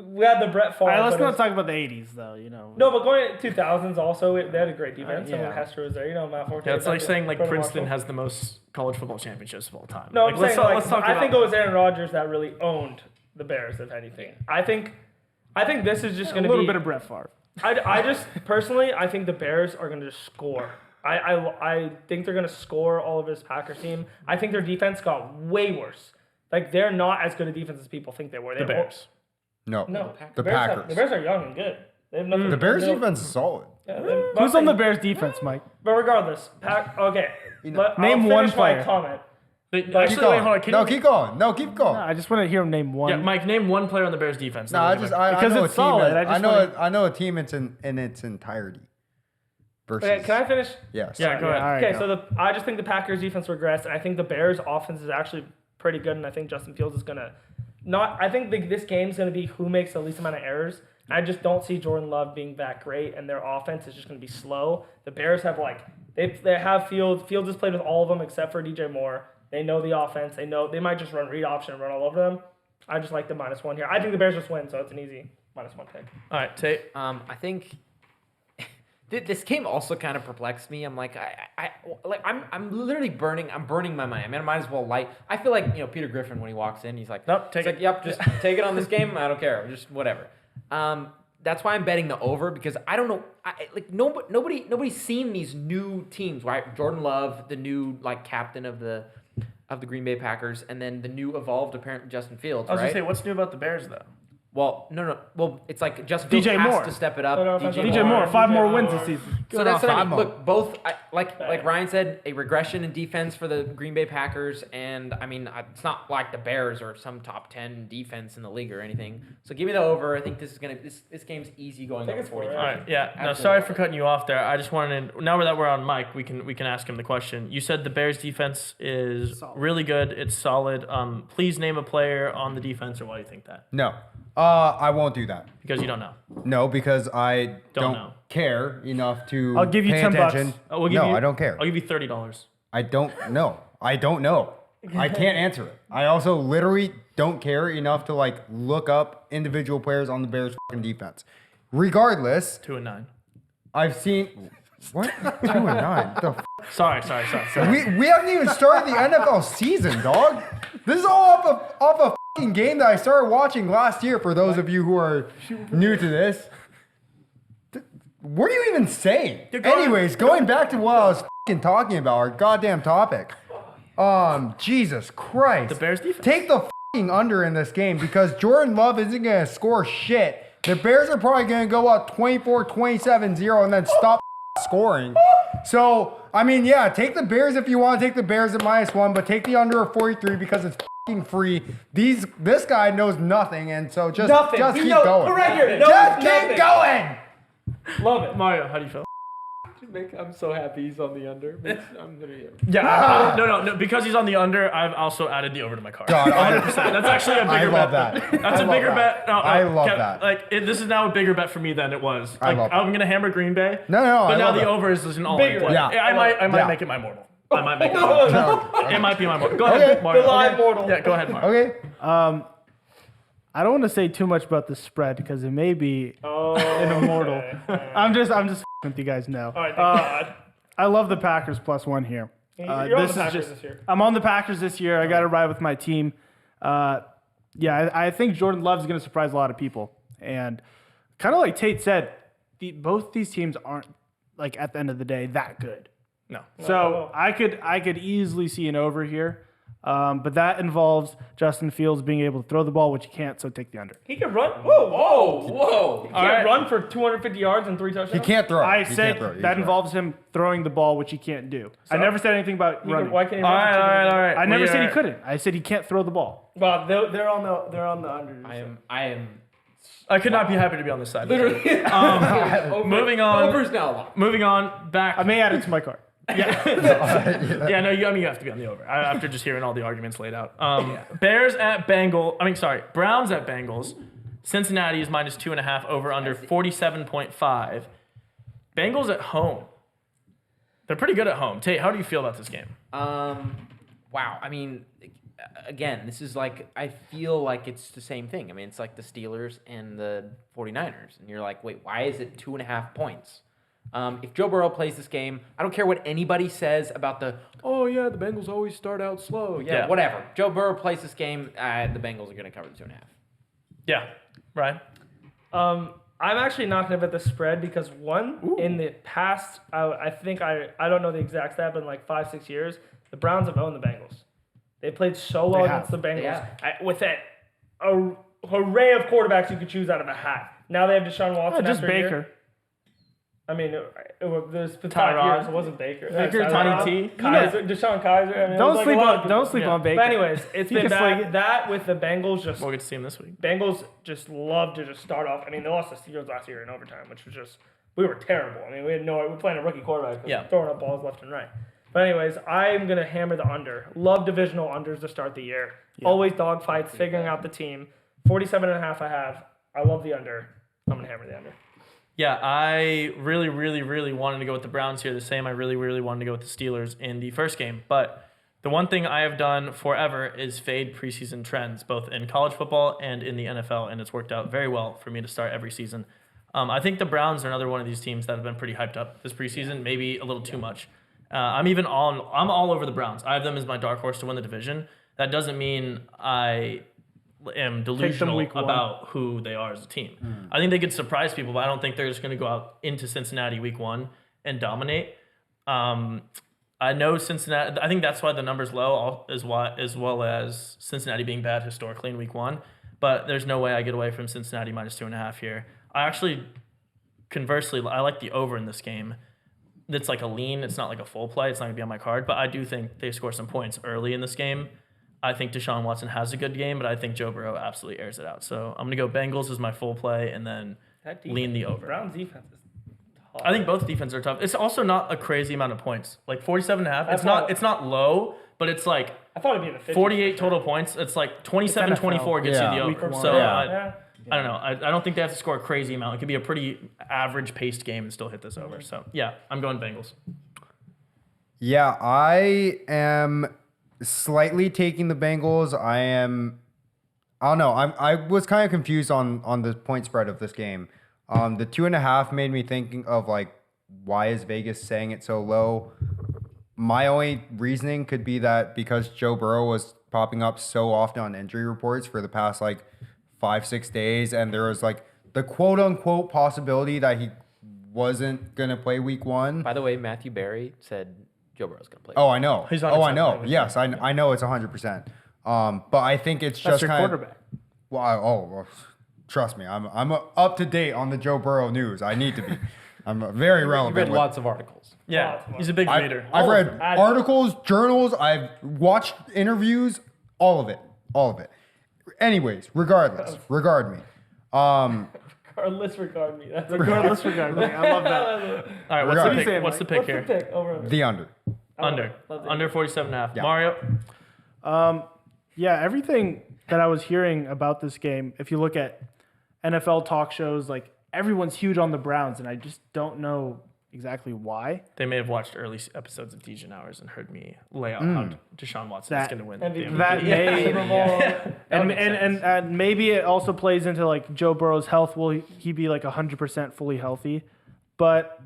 We had the Brett Favre. All right, let's but it not was- talk about the 80s, though, you know. No, but going to 2000s also, they had a great defense. Yeah. And when Hester was there, Matt Forte. Yeah, it's like saying like Brandon Princeton Marshall. has the most college football championships of all time. No, like, I'm saying let's talk I about think it was Aaron Rodgers that really owned the Bears, if anything. I think this is just A going to be little bit of Brett Favre. I just personally, I think the Bears are going to just score. I think they're going to score all of this Packers team. I think their defense got way worse. Like, they're not as good a defense as people think they were. the Bears. No, No, the Bears Packers. the Bears are young and good. They have nothing. The Bears they don't- defense is solid. Yeah, Who's on the Bears defense, Mike? But regardless, okay. But name I'll one finish my player. comment. Actually, Keep wait, going. hold on. Can No, you, keep going. No, keep going. I just want to hear him name one. yeah, Mike, name one player on the Bears defense. No, I just I Because know it's a team. solid. I know a team in its entirety. Versus, Okay, can I finish? Yes. Yeah, go ahead. All right, Okay, go. so I just think the Packers defense regressed, and I think the Bears offense is actually pretty good, and I think Justin Fields is gonna I think this game's gonna be who makes the least amount of errors. I just don't see Jordan Love being that great, and their offense is just gonna be slow. The Bears have they have Fields. Fields has played with all of them except for DJ Moore. They know the offense. They know they might just run read option and run all over them. I just like the -1 here. I think the Bears just win, so it's an easy -1 pick. All right, Tate. I think this game also kind of perplexed me. I'm like, I'm literally burning my money. I mean, I might as well light. I feel like Peter Griffin when he walks in, he's like, Nope, take he's it. like, yep, just take it on this game. I don't care, just whatever. That's why I'm betting the over because I don't know. Nobody's seen these new teams, right? Jordan Love, the new captain of the Green Bay Packers, and then the new evolved apparently Justin Fields. I was right? gonna say, what's new about the Bears though? Well, no. Well, it's like Justin DJ Fields has Moore. to step it up. No, DJ Moore, 5 more wins this season. So that's what I mean. Moore. Look, both like Ryan said, a regression in defense for the Green Bay Packers, and I mean it's not like the Bears or some top 10 defense in the league or anything. So give me the over. I think this game's easy going over 45. All right, yeah. No, Absolutely. sorry for cutting you off there. I just wanted now that we're on Mike, we can ask him the question. You said the Bears defense is really good. It's solid. Please name a player on the defense, or why do you think that? No. I won't do that. Because you don't know. No, because I Don't don't know. care enough to. I'll give you pay $10. attention. We'll give No, you, I don't care. I'll give you $30. I don't know. I don't know. I can't answer it. I also literally don't care enough to look up individual players on the Bears fucking defense. Regardless, 2-9. I've seen what 2-9. The f- Sorry. we haven't even started the NFL season, dog. This is all off a fucking game that I started watching last year. For those of you who are new to this, what are you even saying? Anyways, going back to what I was fucking talking about, our goddamn topic. Jesus Christ. The Bears defense. Take the fucking under in this game because Jordan Love isn't gonna score shit. The Bears are probably gonna go up 24-27-0 and then stop scoring. So, I mean, yeah, take the Bears if you want to take the Bears at -1, but take the under of 43 because it's fucking free. This guy knows nothing, and so just keep going. Right here. Just keep going. Love it. Mario, how do you feel? I'm so happy he's on the under. I'm gonna. Yeah. No. Because he's on the under, I've also added the over to my card. God, 100%. That's actually a bigger I love bet. that. That's I a love bigger that. bet. No, I love Kev, that. This is now a bigger bet for me than it was. I love that. I'm gonna hammer Green Bay. No, But I now love the that. over is an all-in Bigger. play. Yeah. I might Yeah. make it my mortal. I might make it. My mortal. It might be my mortal. Go ahead, Mario. The live mortal. Yeah, go ahead, Mario. Okay. I don't want to say too much about the spread because it may be an immortal. Okay. I'm just f***ing with you guys now. All right, thank God. I love the Packers +1 here. You're on the this is Packers just- this year. I'm on the Packers this year. I got to ride with my team. I think Jordan Love's going to surprise a lot of people. And kind of like Tate said, both these teams aren't like at the end of the day that good. No. So I could easily see an over here. But that involves Justin Fields being able to throw the ball, which he can't, so take the under. He can run. Whoa. He All can't right. run for 250 yards and 3 touchdowns. He can't throw. I He can't said throw. He's that right. involves him throwing the ball, which he can't do. I never said anything about running. Why can't he All run? right, all right. I never We said he are- couldn't. I said he can't throw the ball. Well, they're on the under. I am I could not be happy to be on this side. literally Moving on. Over's now locked. Moving on. Back. I may add it to my card. Yeah, no, you have to be on the over after just hearing all the arguments laid out. Browns at Bengals. Cincinnati is minus 2.5, over under 47.5. Bengals at home. They're pretty good at home. Tate, how do you feel about this game? Wow. I mean, again, this is like, I feel like it's the same thing. I mean, it's like the Steelers and the 49ers. And you're like, wait, why is it 2.5 points? If Joe Burrow plays this game, I don't care what anybody says about the the Bengals always start out slow. Yeah, whatever. Joe Burrow plays this game, the Bengals are going to cover the 2.5. Yeah, Ryan? I'm actually not going to bet the spread because in the past, I think I don't know the exact stat, but in like 5-6 years, the Browns have owned the Bengals. They played so well against the Bengals with that array of quarterbacks you could choose out of a hat. Now they have Deshaun Watson. Just after a year. Baker. I mean, there's been 5 Tyrod. years. It wasn't Baker. Baker, Tyrod, Tiny T. Deshaun Kaiser. I mean, Don't like sleep a lot of on people. don't sleep on Baker. But anyways, it's He been can bad. sling it. That with the Bengals, We'll get to see him this week. Bengals just love to just start off. I mean, they lost the Steelers last year in overtime, which was just we were terrible. I mean, we were playing a rookie quarterback, throwing up balls left and right. But anyways, I'm gonna hammer the under. Love divisional unders to start the year. Always dog fights, figuring out the team. 47.5 I have. I love the under. I'm gonna hammer the under. Yeah, I really, really, really wanted to go with the Browns here. The same, I really, really wanted to go with the Steelers in the first game. But the one thing I have done forever is fade preseason trends, both in college football and in the NFL, and it's worked out very well for me to start every season. I think the Browns are another one of these teams that have been pretty hyped up this preseason, maybe a little too much. I'm all over the Browns. I have them as my dark horse to win the division. That doesn't mean I am delusional week one. about who they are as a team. I think they could surprise people, but I don't think they're just going to go out into Cincinnati week 1 and dominate. I know Cincinnati. I think that's why the number's low, as well as Cincinnati being bad historically in week 1. But there's no way I get away from Cincinnati minus 2.5 here. Conversely, I like the over in this game. It's like a lean. It's not like a full play. It's not going to be on my card. But I do think they score some points early in this game. I think Deshaun Watson has a good game, but I think Joe Burrow absolutely airs it out. So I'm going to go Bengals as my full play and then lean the over. Browns defense is tough. I think both defenses are tough. It's also not a crazy amount of points. Like 47.5. It's not low, but it's like I thought it'd be in the 50s. 48 total points. It's like 27-24 gets you the Week over. one. So Yeah. I don't know. I don't think they have to score a crazy amount. It could be a pretty average paced game and still hit this over. So yeah, I'm going Bengals. Yeah, I am slightly taking the Bengals. I don't know. I was kind of confused on the point spread of this game. The 2.5 made me thinking of like, why is Vegas saying it so low? My only reasoning could be that because Joe Burrow was popping up so often on injury reports for the past like 5-6 days, and there was like the quote unquote possibility that he wasn't gonna play week 1. By the way, Matthew Berry said Joe Burrow's going to play. Oh, I know. He's Oh, I 100% know. playing Yes, I know it's 100%. But I think it's That's just your kind quarterback. Well, trust me, I'm up to date on the Joe Burrow news. I need to be. I'm very You relevant. read with- lots of articles. Yeah, he's a big reader. I've read articles, journals. I've watched interviews. All of it. Anyways, regardless, regard me. Regardless, regard me. That's Regardless, regardless. I love that. All right, Regardless. what's the pick? What's the pick What's here? the pick? Over. The under. Under. Love the Under 47.5. Yeah. Mario? Yeah, everything that I was hearing about this game, if you look at NFL talk shows, like everyone's huge on the Browns, and I just don't know exactly why. They may have watched early episodes of Degen Hours and heard me lay out how Deshaun Watson is That- going to win. MVP. the That MVP. may Super Bowl. and maybe it also plays into like Joe Burrow's health. Will he be like 100% fully healthy? But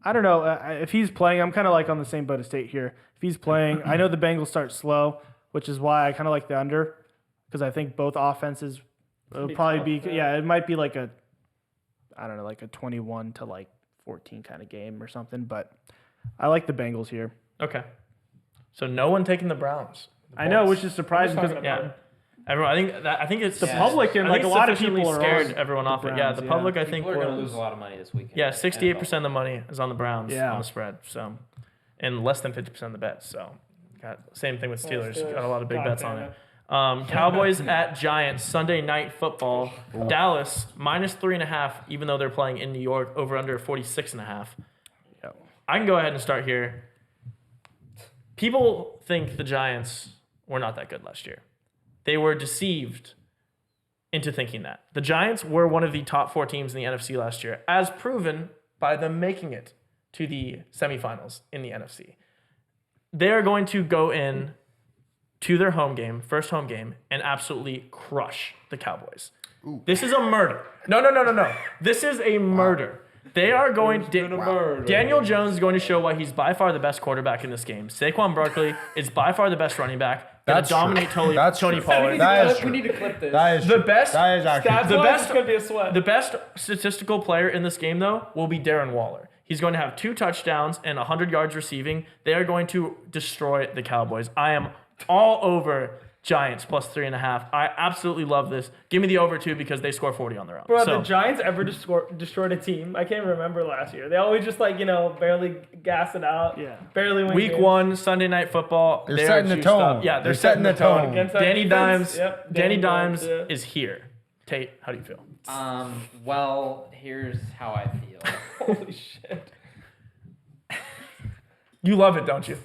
I don't know if he's playing. I'm kind of like on the same boat as State here. If he's playing, I know the Bengals start slow, which is why I kind of like the under because I think both offenses will probably be. tough, Yeah, it might be like a I don't know, like a 21 to like 14 kind of game or something. But I like the Bengals here. Okay. So no one taking the Browns. I know, which is surprising because Yeah. Everyone, I think it's the public and I like think a lot of sufficiently people are scared on everyone the off it. Yeah, Browns, the public I think People are going to was lose a lot of money this weekend. yeah 68% of the money is on the Browns Yeah. on the spread. So, and less than 50% of the bets. So, same thing with Steelers. Got a lot of big bets on it. Cowboys at Giants Sunday night football. Dallas -3.5, even though they're playing in New York. Over under 46.5. Yep. I can go ahead and start here. People think the Giants were not that good last year. They were deceived into thinking that. The Giants were one of the top 4 teams in the NFC last year, as proven by them making it to the semifinals in the NFC. They are going to go in to their home game, first home game, and absolutely crush the Cowboys. This is a murder. No. This is a murder. They are going to. Daniel Jones is going to show why he's by far the best quarterback in this game. Saquon Barkley is by far the best running back. Gonna That's dominate true. Tony That's Tony true. Pollard. That is We true. need to clip this. That is The true. best- That is actually Stats true. wise, it's gonna be a sweat. The best statistical player in this game, though, will be Darren Waller. He's going to have 2 touchdowns and 100 yards receiving. They are going to destroy the Cowboys. I am all over Giants +3.5. I absolutely love this. Give me the over 2 because they score 40 on their own. Bro, So, the Giants ever destroyed a team? I can't remember last year. They always just barely gas it out. Yeah. Barely win week games. 1, Sunday night football. They're they are setting the juiced tone. up. Yeah, They're setting the tone. Against that Danny defense. Dimes. Yep. Danny Dimes yeah. is here. Tate, how do you feel? Well, here's how I feel. Holy shit. You love it, don't you?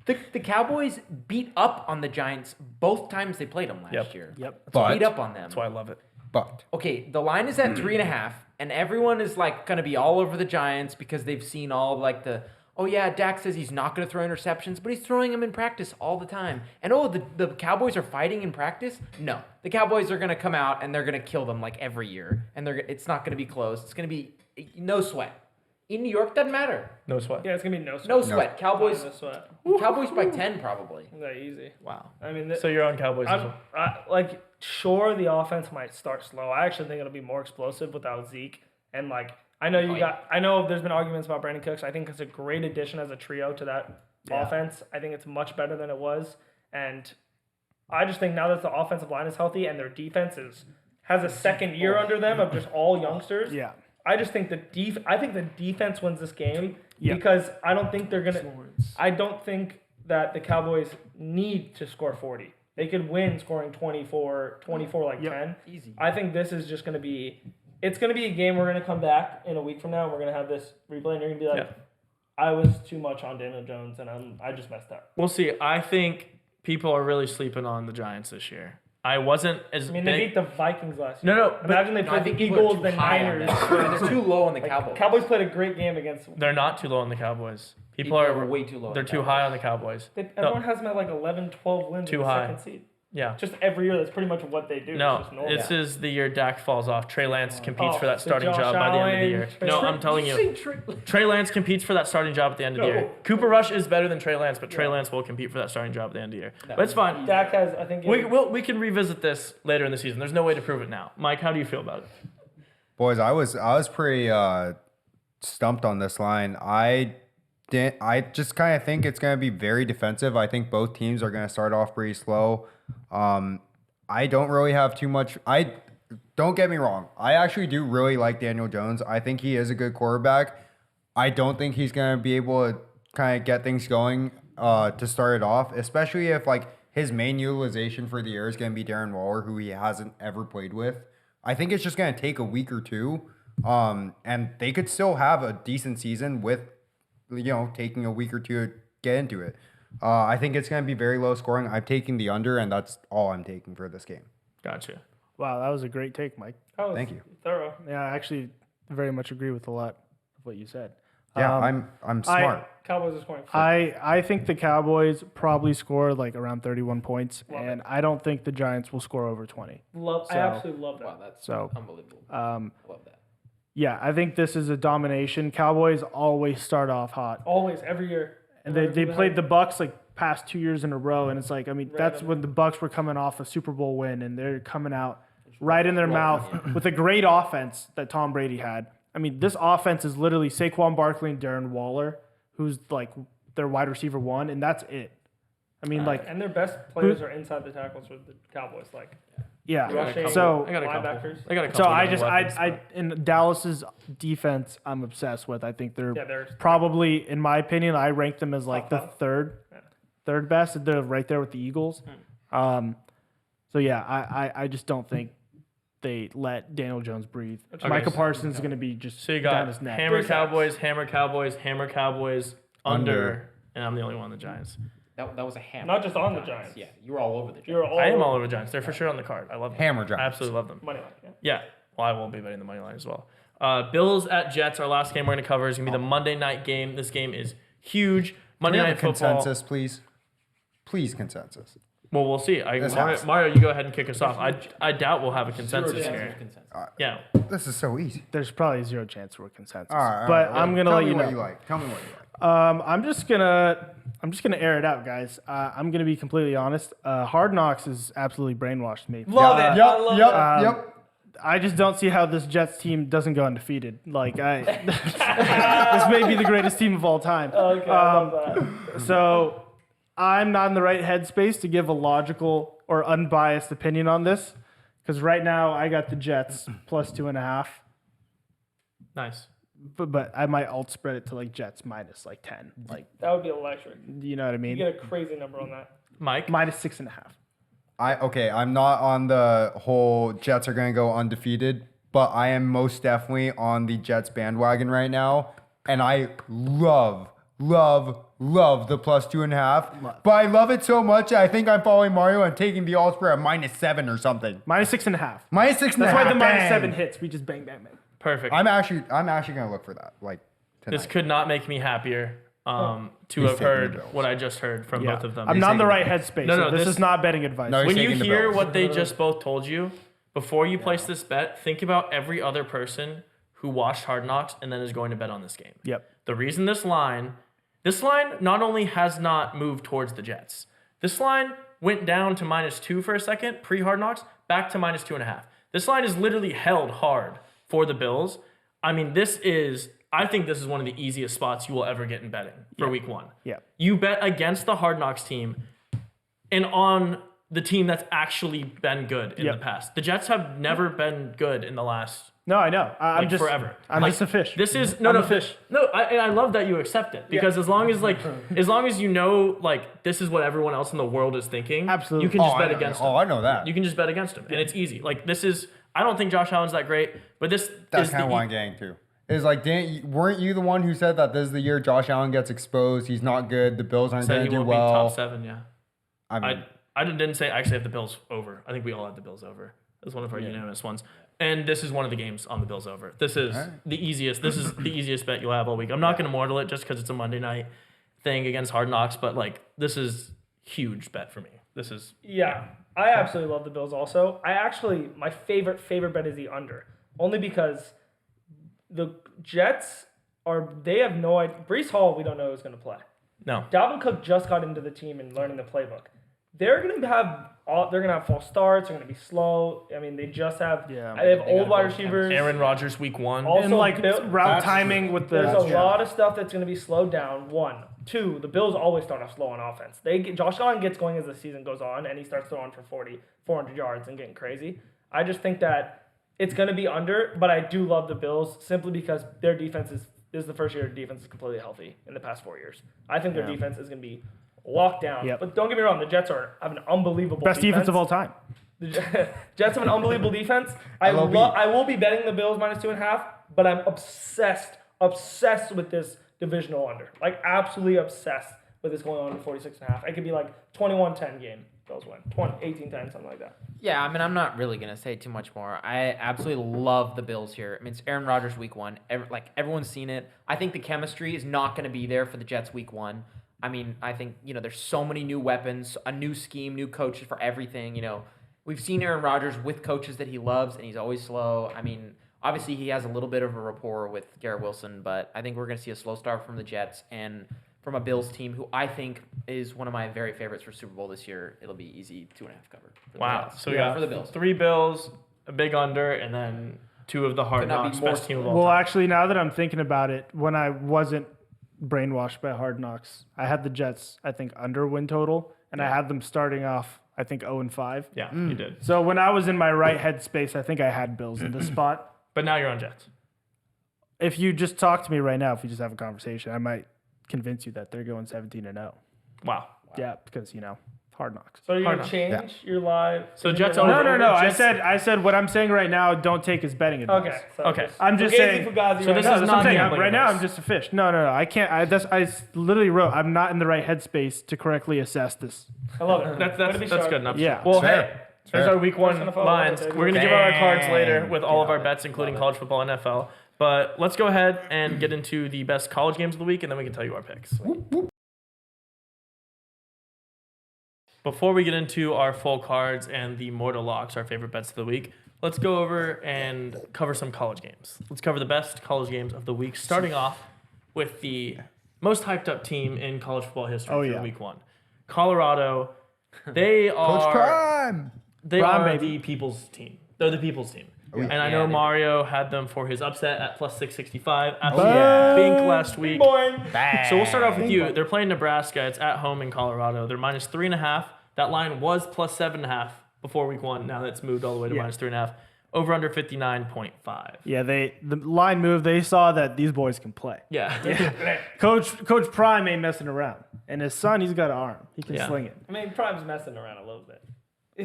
The Cowboys beat up on the Giants both times they played them last Yep. year. Yep. But Beat up on them. That's why I love it. but Okay, the line is at 3.5, and everyone is like gonna be all over the Giants because they've seen all like the Dak says he's not gonna throw interceptions, but he's throwing them in practice all the time. And the Cowboys are fighting in practice? No, the Cowboys are gonna come out and they're gonna kill them like every year, and it's not gonna be close. It's gonna be no sweat. In New York, doesn't matter. No sweat. Yeah, it's gonna be no sweat. No sweat. Cowboys, No sweat. Cowboys by 10 probably. Yeah, easy. Wow. I mean, So you're on Cowboys as well. sure, the offense might start slow. I actually think it'll be more explosive without Zeke. And I know there's been arguments about Brandon Cooks. I think it's a great addition as a trio to that offense. I think it's much better than it was. And I just think now that the offensive line is healthy and their defense has a second year under them of just all youngsters. Yeah. I just think I think the defense wins this game Yeah. because I don't think they're gonna. I don't think that the Cowboys need to score 40. They could win scoring 24 like 10. Easy. I think this is just gonna be. It's gonna be a game we're gonna come back in a week from now and we're gonna have this replay and you're gonna be like, I was too much on Daniel Jones and I just messed up. We'll see. I think people are really sleeping on the Giants this year. I wasn't as I mean, big. they beat the Vikings last year. No, but- Imagine they No, I played think the people are Eagles, too the high on Niners. them. They're too low on the Cowboys. Cowboys played a great game against. They're not too low on the Cowboys. People People are are way too low on They're the too Cowboys. high on the Cowboys. Everyone has them at like 11, 12 wins. Too in the high. second seed. Yeah. Just every year, that's pretty much what they do. No, It's just normal. this is the year Dak falls off. Trey Lance competes for that the starting Josh job by the end of the Allen, year. Trey- No, I'm telling you. Trey Lance competes for that starting job at the end of the year. Cooper Rush is better than Trey Lance, but Trey Lance will compete for that starting job at the end of the year. But it's fine. Dak has, I think. We can revisit this later in the season. There's no way to prove it now. Mike, how do you feel about it? boys, I was pretty stumped on this line. I just kind of think it's going to be very defensive. I think both teams are going to start off pretty slow. I don't really have too much. Don't get me wrong. I actually do really like Daniel Jones. I think he is a good quarterback. I don't think he's going to be able to kind of get things going to start it off, especially if his main utilization for the year is going to be Darren Waller, who he hasn't ever played with. I think it's just going to take a week or two, and they could still have a decent season with, taking a week or two to get into it. I think it's going to be very low scoring. I'm taking the under, and that's all I'm taking for this game. Gotcha. Wow, that was a great take, Mike. Thank you. Thorough. Yeah, I actually very much agree with a lot of what you said. Yeah, I'm smart. Cowboys are scoring. I think the Cowboys probably score around 31 points, and I don't think the Giants will score over 20. I absolutely love that. Wow, that's So, unbelievable. Love that. Yeah, I think this is a domination. Cowboys always start off hot, Always, every year. and they played the Bucks past 2 years in a row, and it's that's when the Bucks were coming off a Super Bowl win, and they're coming out right in their mouth with a great offense that Tom Brady had. I mean, this offense is literally Saquon Barkley and Darren Waller, who's like their wide receiver one, and that's it. I mean, like, And their best players are inside the tackles for the Cowboys. Like, yeah. rushing, So I got a couple. linebackers. I got a couple. So I young just weapons, I in Dallas's defense, I'm obsessed with. I think they're they're probably, in my opinion, I rank them as like the Top third best. They're right there with the Eagles. So yeah, I just don't think they let Daniel Jones breathe. Micah Parsons is going to be just So you down got his neck. Hammer Cowboys, Hammer Cowboys, Hammer Cowboys, under, and I'm the only one on the Giants. That was a hammer. Not just on the Giants. Yeah, you were all over the Giants. You're all I am all over the Giants. They're for sure on the card. I love them. Hammer I Giants. absolutely love them. money line. Yeah. Yeah. Well, I won't be betting the money line as well. Bills at Jets. Our last game we're going to cover is going to be the Monday night game. This game is huge. Can Monday we have night a football. consensus, please? Please, consensus. Well, we'll see. This has- Mario, you go ahead and kick us off. I doubt we'll have a consensus here. Yeah. This is so easy. There's probably zero chance for a consensus. All right, but well, I'm gonna tell let me you what know. you like. Tell me what you like. I'm just gonna air it out, guys. I'm gonna be completely honest. Hard Knocks has absolutely brainwashed me. Love it. Yep. I just don't see how this Jets team doesn't go undefeated. Like this may be the greatest team of all time. Okay, I love that. So I'm not in the right headspace to give a logical or unbiased opinion on this, because right now I got the Jets plus 2.5, Nice. but I might alt spread it to like Jets minus like 10. Like, That would be electric. you know what I You mean? get a crazy number on that. Mike? Minus 6.5. I'm not on the whole Jets are going to go undefeated, but I am most definitely on the Jets bandwagon right now. And I love the plus 2.5. But I love it so much, I think I'm following Mario and taking the all spread at -7 or something. Minus 6.5. -6.5. That's why the minus bang. 7 hits. We just bang, bang, bang. Perfect. I'm actually going to look for that. Like tonight. This could not make me happier to He's have taking the heard Bills. what I just heard from Yeah. both of them. I'm not in the taking right the headspace. No, so no, this this- is not betting advice. No, he's When you taking the hear Bills. what they just both told you, before you place this bet, think about every other person who watched Hard Knocks and then is going to bet on this game. Yep. The reason this line not only has not moved towards the Jets, this line went down to -2 for a second, pre-Hard Knocks, back to -2.5. This line is literally held hard for the Bills. I mean, I think this is one of the easiest spots you will ever get in betting for week one. Yeah. You bet against the Hard Knocks team and on the team that's actually been good in the past. The Jets have never been good in the last No, I know. I'm like just forever. I'm Like, just a fish. This is I'm a fish. and I love that you accept it because as long as you know like this is what everyone else in the world is thinking, Absolutely. you can just bet against them. I know that. You can just bet against them, and it's easy. Like this is, I don't think Josh Allen's that great, but this That's is kind of why I'm getting to. Is like, weren't you the one who said that this is the year Josh Allen gets exposed? He's not good. The Bills aren't said going he to do won't be well. top 7. Yeah, I mean, I didn't say I actually have the Bills over. I think we all had the Bills over. It was one of our unanimous ones. And this is one of the games on the Bills over. This is the easiest. This is the easiest bet you'll have all week. I'm not going to mortal it just because it's a Monday night thing against Hard Knocks, but like this is huge bet for me. This is Yeah, I absolutely love the Bills also. My favorite bet is the under. Only because the Jets they have no idea. Breece Hall, we don't know who's going to play. no. Dalvin Cook just got into the team and learning the playbook. They're going to have false starts. They're going to be slow. I mean, they just have they have old wide receivers. Aaron Rodgers week 1. Also, and like Bill- route timing with the There's a lot of stuff that's going to be slowed down. 1, 2, the Bills always start off slow on offense. Josh Allen gets going as the season goes on, and he starts throwing for 400 yards and getting crazy. I just think that it's going to be under, but I do love the Bills simply because their defense this is the first year their defense is completely healthy in the past 4 years. I think their defense is going to be locked down. Yep. But don't get me wrong, the Jets have an unbelievable best defense of all time. The Jets have an unbelievable defense. I will be betting the Bills -2.5, but I'm obsessed with this divisional under. Like absolutely obsessed with this going on to 46.5. It could be like 21-10 game. Bills win. 18-10, something like that. Yeah, I mean, I'm not really going to say too much more. I absolutely love the Bills here. I mean, it's Aaron Rodgers week 1. Everyone's seen it. I think the chemistry is not going to be there for the Jets week 1. I mean, I think, there's so many new weapons, a new scheme, new coaches for everything. We've seen Aaron Rodgers with coaches that he loves, and he's always slow. I mean, obviously he has a little bit of a rapport with Garrett Wilson, but I think we're going to see a slow start from the Jets and from a Bills team who I think is one of my very favorites for Super Bowl this year. It'll be easy 2.5 cover. For the Wow. Jets. So we got for the Bills. 3 Bills, a big under, and then 2 of the Hard not be Knocks more best team of all Well, time. actually, now that I'm thinking about it, when I wasn't brainwashed by Hard Knocks, I had the Jets, I think, under win total, and I had them starting off, I think, 0-5. Yeah, you did. So when I was in my right headspace, I think I had Bills in this spot. But now you're on Jets. If you just talk to me right now, if we just have a conversation, I might convince you that they're going 17-0. Wow. Yeah, because, Hard Knocks. So you're Hard gonna change your live? So Jets No, over. no. Jets- I said what I'm saying right now. Don't take as betting advice. Okay. So Okay. I'm just Fugazi, saying. Fugazi So right this now. is That's what not I'm saying. gambling Right now, advice. I'm just a fish. No. I can't. I literally wrote. I'm not in the right headspace to correctly assess this. I love it. That's Way to be that's sharp. good enough. Yeah. Well, Fair. hey, there's our week 1 NFL lines. love it, We're gonna give out our cards Bang. later with all of our bets, including college football, NFL. But let's go ahead and get into the best college games of the week, and then we can tell you our picks. Before we get into our full cards and the mortal locks, our favorite bets of the week, let's go over and cover some college games. Let's cover the best college games of the week, starting off with the most hyped up team in college football history Oh, for yeah. week 1. Colorado. They Coach are Prime. they Prime, are baby. the people's team. They're the people's team. And I Yeah, know they- Mario had them for his upset at plus 665 after yeah. Bink last week. Boing. So we'll start off with you. They're playing Nebraska. It's at home in Colorado. They're minus 3.5. That line was plus 7.5 before week 1. Now that's moved all the way to minus 3.5. Over under 59.5. Yeah, the line move. They saw that these boys can play. Yeah. Coach Prime ain't messing around, and his son, he's got an arm. He can Yeah. sling it. I mean, Prime's messing around a little bit.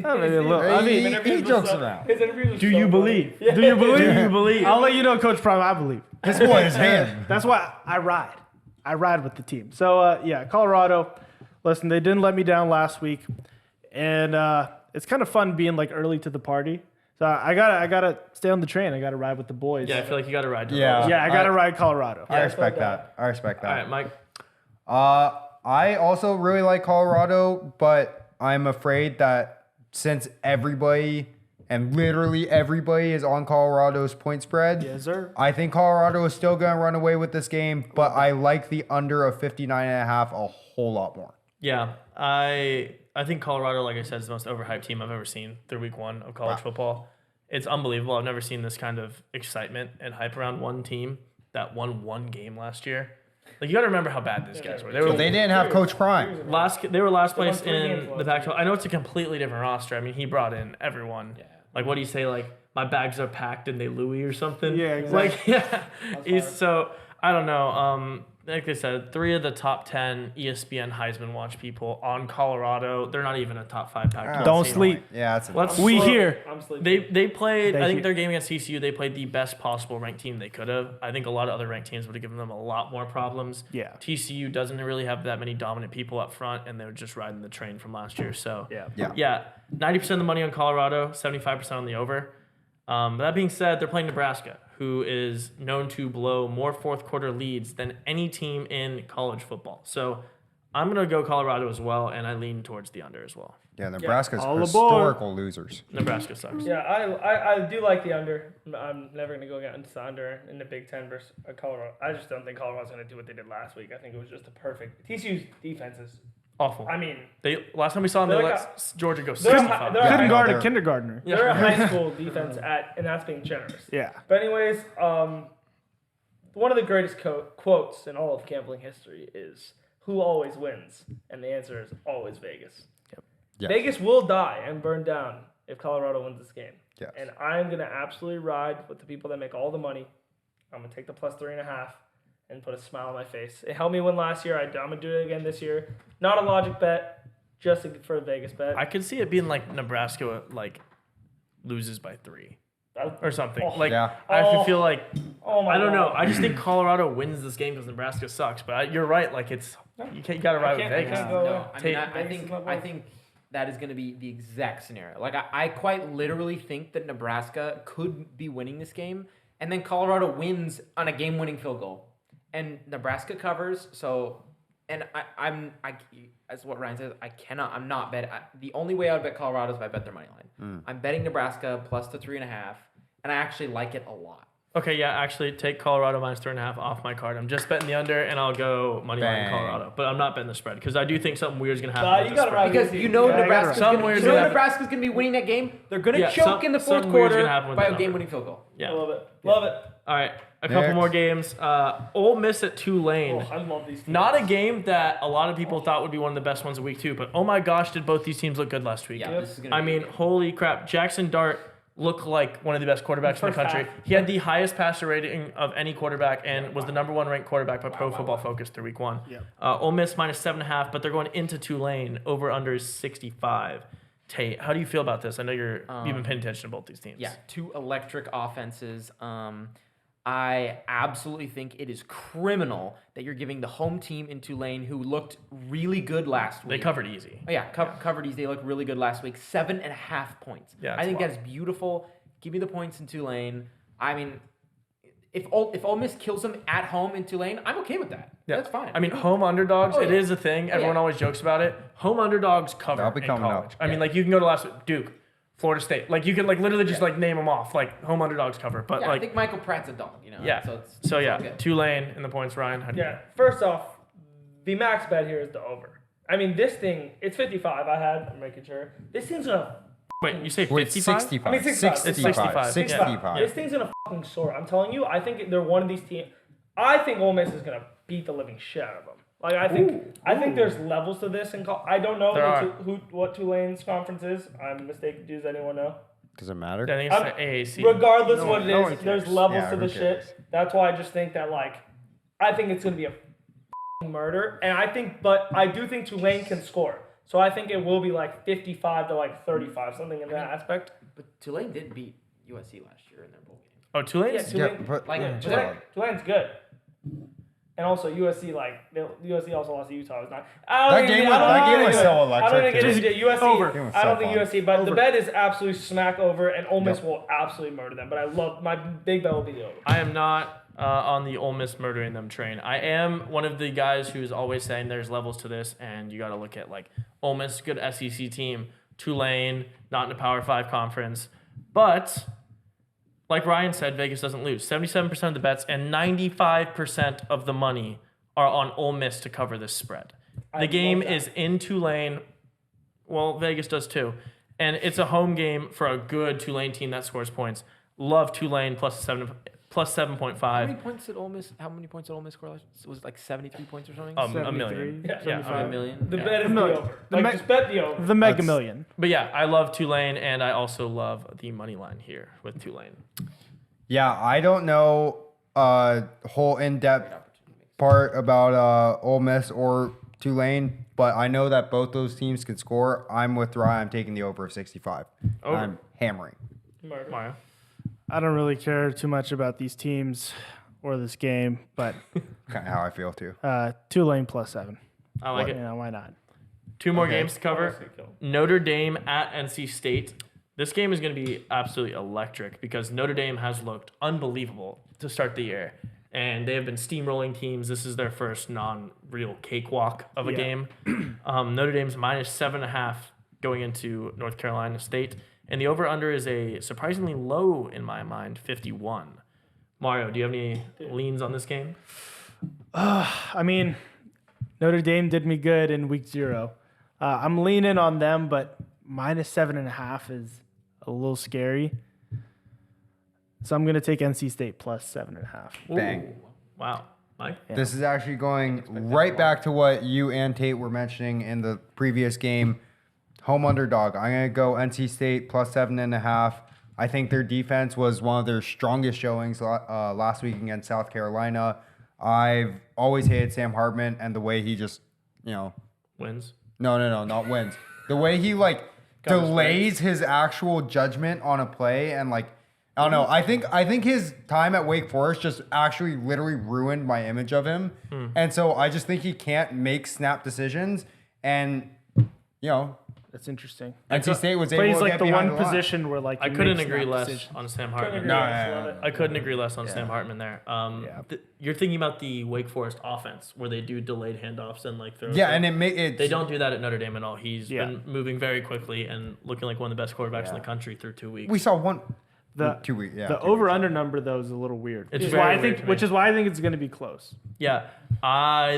Oh, maybe a little. I mean, He jokes around. His interviews are do so you funny. believe? Yeah. Do you believe? Do you believe? I'll let you know, Coach Prime. I believe. This boy is him. That's why I ride. I ride with the team. So yeah, Colorado. Listen, they didn't let me down last week, and it's kind of fun being like early to the party. So I gotta stay on the train. I gotta ride with the boys. Yeah, I feel like you got to ride to Yeah. those. Yeah, I gotta ride Colorado. I respect that. I respect All right, that. Mike. I also really like Colorado, but I'm afraid that since everybody and literally everybody is on Colorado's point spread, Yes, sir. I think Colorado is still going to run away with this game, but I like the under of 59.5 a whole lot more. Yeah, I think Colorado, like I said, is the most overhyped team I've ever seen through week 1 of college football. It's unbelievable. I've never seen this kind of excitement and hype around one team that won 1 game last year. Like, you got to remember how bad these guys were. They were They didn't have Coach Prime. They were last place 3 games in last the Pac-12. I know it's a completely different roster. I mean, he brought in everyone. Yeah. Like, what do you say? Like, my bags are packed and they Louis or something. Yeah, exactly. Like, yeah. So I don't know. Like I said, 3 of the top 10 ESPN Heisman watch people on Colorado. They're not even a top 5 Pac-12 Don't team. sleep. Yeah, that's Let's We slow- here. I'm sleeping. They played. I think hear- their game against TCU, they played the best possible ranked team they could have. I think a lot of other ranked teams would have given them a lot more problems. Yeah. TCU doesn't really have that many dominant people up front, and they were just riding the train from last year. So Yeah. 90% of the money on Colorado, 75% on the over. That being said, they're playing Nebraska, who is known to blow more fourth quarter leads than any team in college football. So I'm going to go Colorado as well, and I lean towards the under as well. Yeah, Nebraska's All aboard. historical losers. Nebraska sucks. Yeah, I do like the under. I'm never going to go against the under in the Big Ten versus Colorado. I just don't think Colorado's going to do what they did last week. I think it was just a perfect. TCU's defense is, Awful. I mean, Last time we saw them, they They're let like Georgia go they're 65. they're- Couldn't I know, guard a they're- kindergartner. they're a high school defense and that's being generous. Yeah. But anyways, one of the greatest quotes in all of gambling history is, "Who always wins?" And the answer is always Vegas. Yes. Vegas will die and burn down if Colorado wins this game. Yes. And I'm gonna absolutely ride with the people that make all the money. I'm gonna take the plus 3.5 and put a smile on my face. It helped me win last year. I'm gonna do it again this year. Not a logic bet, just for a Vegas bet. I could see it being like Nebraska loses by 3 or something. Oh. Like Yeah. I feel like oh my I don't know. God. I just think Colorado wins this game because Nebraska sucks. But you're right. Like you got to ride with I Vegas. can't go No, there. I Take- mean, I Vegas think is my I vote. think that is going to be the exact scenario. Like I quite literally think that Nebraska could be winning this game, and then Colorado wins on a game-winning field goal, and Nebraska covers. So, and I'm as what Ryan says, I'm not bet. The only way I would bet Colorado is if I bet their money line. I'm betting Nebraska plus the 3.5, and I actually like it a lot. Okay, yeah, actually, take Colorado minus 3.5 off my card. I'm just betting the under, and I'll go money line Bang. Colorado. But I'm not betting the spread because I do think something weird is gonna happen. with You the got to spread. ride Because you know Nebraska's Some gonna, weird's you know gonna happen. Nebraska's gonna be winning that game. They're gonna Yeah, choke in the fourth some weird's quarter gonna happen with by that a number. game-winning field goal. Yeah. Love it. Love it. All right, a couple Next. more games. Ole Miss at Tulane. I love these teams. Not a game that a lot of people thought would be one of the best ones of week 2, but oh my gosh, did both these teams look good last week? Yeah, this is gonna. I mean, holy crap. Jackson Dart looked like one of the best quarterbacks in the First country. half. He had the highest passer rating of any quarterback and was the number 1 ranked quarterback by Pro Football Focus through week 1. Yep. Ole Miss minus 7.5, but they're going into Tulane. Over under is 65. Tate, how do you feel about this? I know you've been paying attention to both these teams. Yeah, two electric offenses. I absolutely think it is criminal that you're giving the home team in Tulane, who looked really good last They week. covered easy. Oh, yeah, covered easy. They looked really good last week. 7.5 points. Yeah, I it's think wild. that is beautiful. Give me the points in Tulane. I mean, if Ole Miss kills them at home in Tulane, I'm okay with that. Yeah. That's fine. I mean, home underdogs, Oh, it yeah. is a thing. Everyone yeah. always jokes about it. Home underdogs cover That'll be in coming college. up. I mean, like, you can go to last week, Duke, Florida State. Like, you can, like, literally just, like, name them off. Like, home underdogs cover. But, yeah, I like, think Michael Pratt's a dog, you know? yeah. So, it's So, all yeah, good. Tulane in the points. Ryan, how do you Yeah. First off, the max bet here is the over. I mean, this thing, it's 55. I'm making sure. This thing's gonna. Wait, you say Wait, 55? 65. I mean, 65. 65. 65. 65. This thing's gonna fucking soar. I'm telling you. I think they're one of these teams. I think Ole Miss is gonna beat the living shit out of them. Like I think there's levels to this. I don't know There are. what Tulane's conference is. I'm mistaken. Does anyone know? Does it matter? I think it's the AAC. Regardless No of what one- it no is, one cares. there's levels Yeah, to the who cares? shit. That's why I just think that I think it's gonna be a murder, and I do think Tulane can score. So I think it will be like 55 to like 35, something in that aspect. But Tulane did beat USC last year in their bowl game. Oh, Tulane? Yeah, Tulane, Yeah, but Like, yeah, chill Tulane, out. Tulane's good. And also USC, USC also lost to Utah. It's not. That game was so I don't electric, even get dude. into USC. Over. Game was I don't so think fun. USC, but the Over. bet is absolutely smack over, and Ole Miss Yep. will absolutely murder them. But I love my big bet will be the over. I am not on the Ole Miss murdering them train. I am one of the guys who's always saying there's levels to this, and you got to look at like Ole Miss, good SEC team, Tulane, not in a Power 5 conference, but like Ryan said, Vegas doesn't lose. 77% of the bets and 95% of the money are on Ole Miss to cover this spread. The game love that. is in Tulane. Well, Vegas does too. And it's a home game for a good Tulane team that scores points. Love Tulane plus 7.5. How many points did Ole Miss score last? Was it like 73 points or something? A million. 73, Yeah, a million. The Yeah. bet is the million. over. The Just bet the over. The Mega That's- Million. But yeah, I love Tulane, and I also love the money line here with Tulane. Yeah, I don't know whole in-depth part about Ole Miss or Tulane, but I know that both those teams can score. I'm with Ryan. I'm taking the over of 65. Over. I'm hammering. Murder. Mario. I don't really care too much about these teams or this game, but Kind of how I feel too. Tulane plus 7. I like it. Yeah, why not? Two more Okay. games to cover. Notre Dame at NC State. This game is going to be absolutely electric because Notre Dame has looked unbelievable to start the year. And they have been steamrolling teams. This is their first non-real cakewalk of a Yeah. game. Notre Dame's minus 7.5 going into North Carolina State. And the over-under is a surprisingly low, in my mind, 51. Mario, do you have any leans on this game? I mean, Notre Dame did me good in week 0. I'm leaning on them, but minus 7.5 is a little scary. So I'm going to take NC State plus 7.5. Bang. Ooh. Wow. Mike? This is actually going right back to what you and Tate were mentioning in the previous game. Home underdog. I'm going to go NC State plus 7.5. I think their defense was one of their strongest showings last week against South Carolina. I've always hated Sam Hartman and the way he just, Wins. no, not wins. The way he delays his actual judgment on a play and I don't know. I think his time at Wake Forest just actually literally ruined my image of him. And so I just think he can't make snap decisions. And That's interesting. NC State was But able he's to like get the behind one the line. position where I he couldn't makes agree that less decision. on Sam Couldn't Hartman. agree. No, Love it. I couldn't agree less on Sam Hartman there. You're thinking about the Wake Forest offense where they do delayed handoffs and throws. Yeah, and it They don't do that at Notre Dame at all. He's Yeah. been moving very quickly and looking like one of the best quarterbacks in the country through 2 weeks. We saw one. The 2 weeks. Yeah. the 2 over weeks. under number though is a little weird. It's Which is very why I weird think to me. which is why I think it's going to be close. Yeah,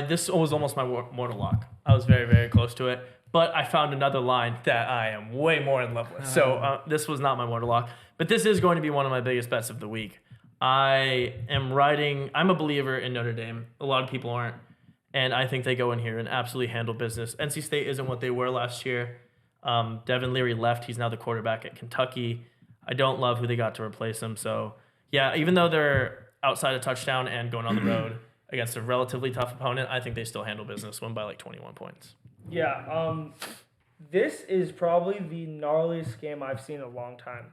this was almost my mortal lock. I was very, very close to it, but I found another line that I am way more in love with. So this was not my mortal lock, but this is going to be one of my biggest bets of the week. I'm a believer in Notre Dame. A lot of people aren't, and I think they go in here and absolutely handle business. NC State isn't what they were last year. Devin Leary left. He's now the quarterback at Kentucky. I don't love who they got to replace him. So, yeah, even though they're outside a touchdown and going on the road against a relatively tough opponent, I think they still handle business, win by like 21 points. Yeah, this is probably the gnarliest game I've seen in a long time.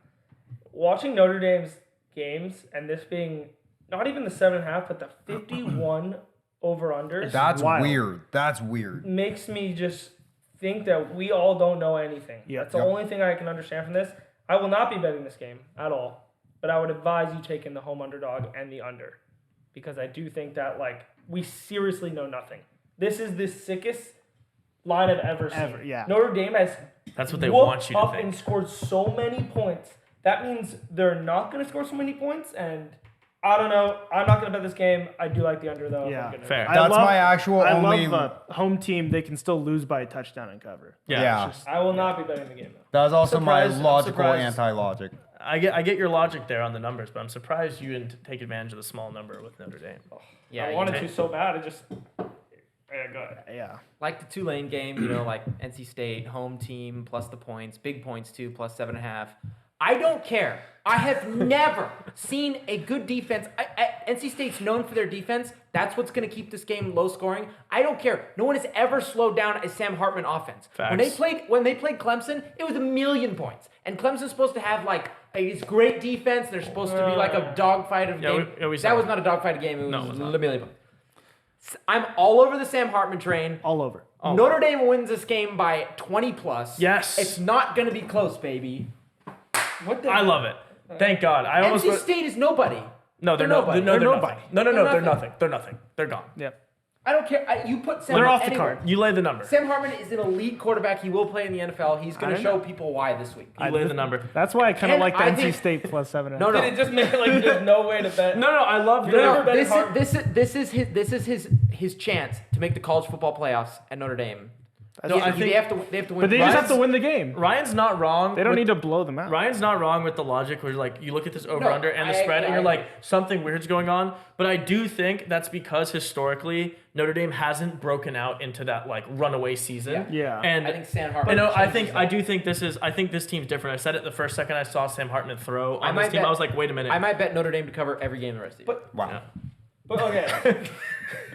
Watching Notre Dame's games and this being not even the 7.5, but the 51 over-unders That's wild. weird. That's weird. makes me just think that we all don't know anything. Yeah. That's the only thing I can understand from this. I will not be betting this game at all, but I would advise you taking the home underdog and the under because I do think that, like, we seriously know nothing. This is the sickest line I've ever seen. Yeah. Notre Dame has That's what they whooped want you to up think. and scored so many points. That means they're not going to score so many points, and I don't know. I'm not going to bet this game. I do like the under, though. Yeah. I'm gonna- Fair. I That's love- my actual I only. love home team. They can still lose by a touchdown and cover. Yeah. I will not be betting the game, though. That was also my Surprised- I'm logical surprised. anti-logic. I get your logic there on the numbers, but I'm surprised you didn't take advantage of the small number with Notre Dame. Yeah, I you wanted take- to so bad. It just. Yeah, go ahead. Yeah. like the Tulane game, like NC State home team plus the points, big points too, plus 7.5. I don't care. I have never seen a good defense. NC State's known for their defense. That's what's going to keep this game low scoring. I don't care. No one has ever slowed down a Sam Hartman offense. When they played Clemson, it was 1,000,000 points. And Clemson's supposed to have like this great defense. They're supposed to be like a dogfight of game. That was not a dogfight game. It was a million points. I'm all over the Sam Hartman train. All over. Notre Dame wins this game by 20 plus. Yes. It's not going to be close, baby. What the? I love it. Thank God. I almost NC State is nobody. No, they're nobody. No, they're nobody. nothing. No, They're they're nothing. nothing. They're nothing. They're gone. Yep. I don't care. You put Sam They're Hartman off the anywhere. card. You lay the number. Sam Hartman is an elite quarterback. He will play in the NFL. He's going to show people why this week. You lay the number. That's why I kind of And like the I NC think- State plus 7.5. No, Did it just make it like there's no way to bet? No, I love You're never the. betting Hartman. This is his chance to make the college football playoffs at Notre Dame. No, I they think- have to win. But they just have Ryan's- to win the game. Ryan's not wrong. They don't with- need to blow them out. Ryan's not wrong with the logic where like you look at this over under and the I- spread and I you're like agree. something weird's going on. But I do think that's because historically Notre Dame hasn't broken out into that like runaway season. Yeah. And I think Sam Hartman. I changes think this team's different. I said it the first second I saw Sam Hartman throw on might this team. bet- I was like, wait a minute. I might bet Notre Dame to cover every game the rest of the year. Wow. Yeah. But okay.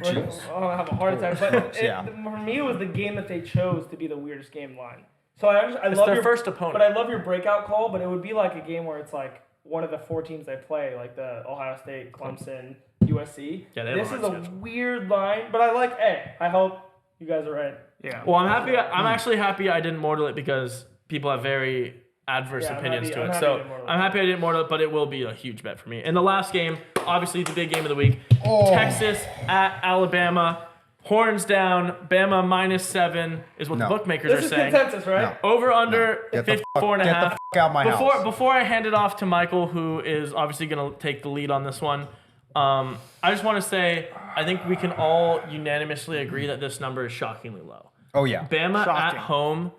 I'll have a heart attack. But Yeah. for me, it was the game that they chose to be the weirdest game line. So I It's love their your first opponent. But I love your breakout call. But it would be like a game where it's like one of the 4 teams they play, like the Ohio State, Clemson, USC. Yeah, they have this a is hard a schedule. weird line. But I like. Hey, I hope you guys are right. Yeah. Well, I'm happy. I'm actually happy I didn't mortal it because people have very adverse Yeah, I'm opinions happy- to I'm it. happy So I didn't mortal it. I'm happy I didn't mortal it, but it will be a huge bet for me. And the last game, obviously the big game of the week, Texas at Alabama. Horns down. Bama -7 is what No. the bookmakers This are is saying. consensus, right? Over under Get the 54 and a Get half. the fuck out of my house. Before I hand it off to Michael, who is obviously going to take the lead on this one, I just want to say I think we can all unanimously agree that this number is shockingly low. Oh yeah. Bama Shocking. at home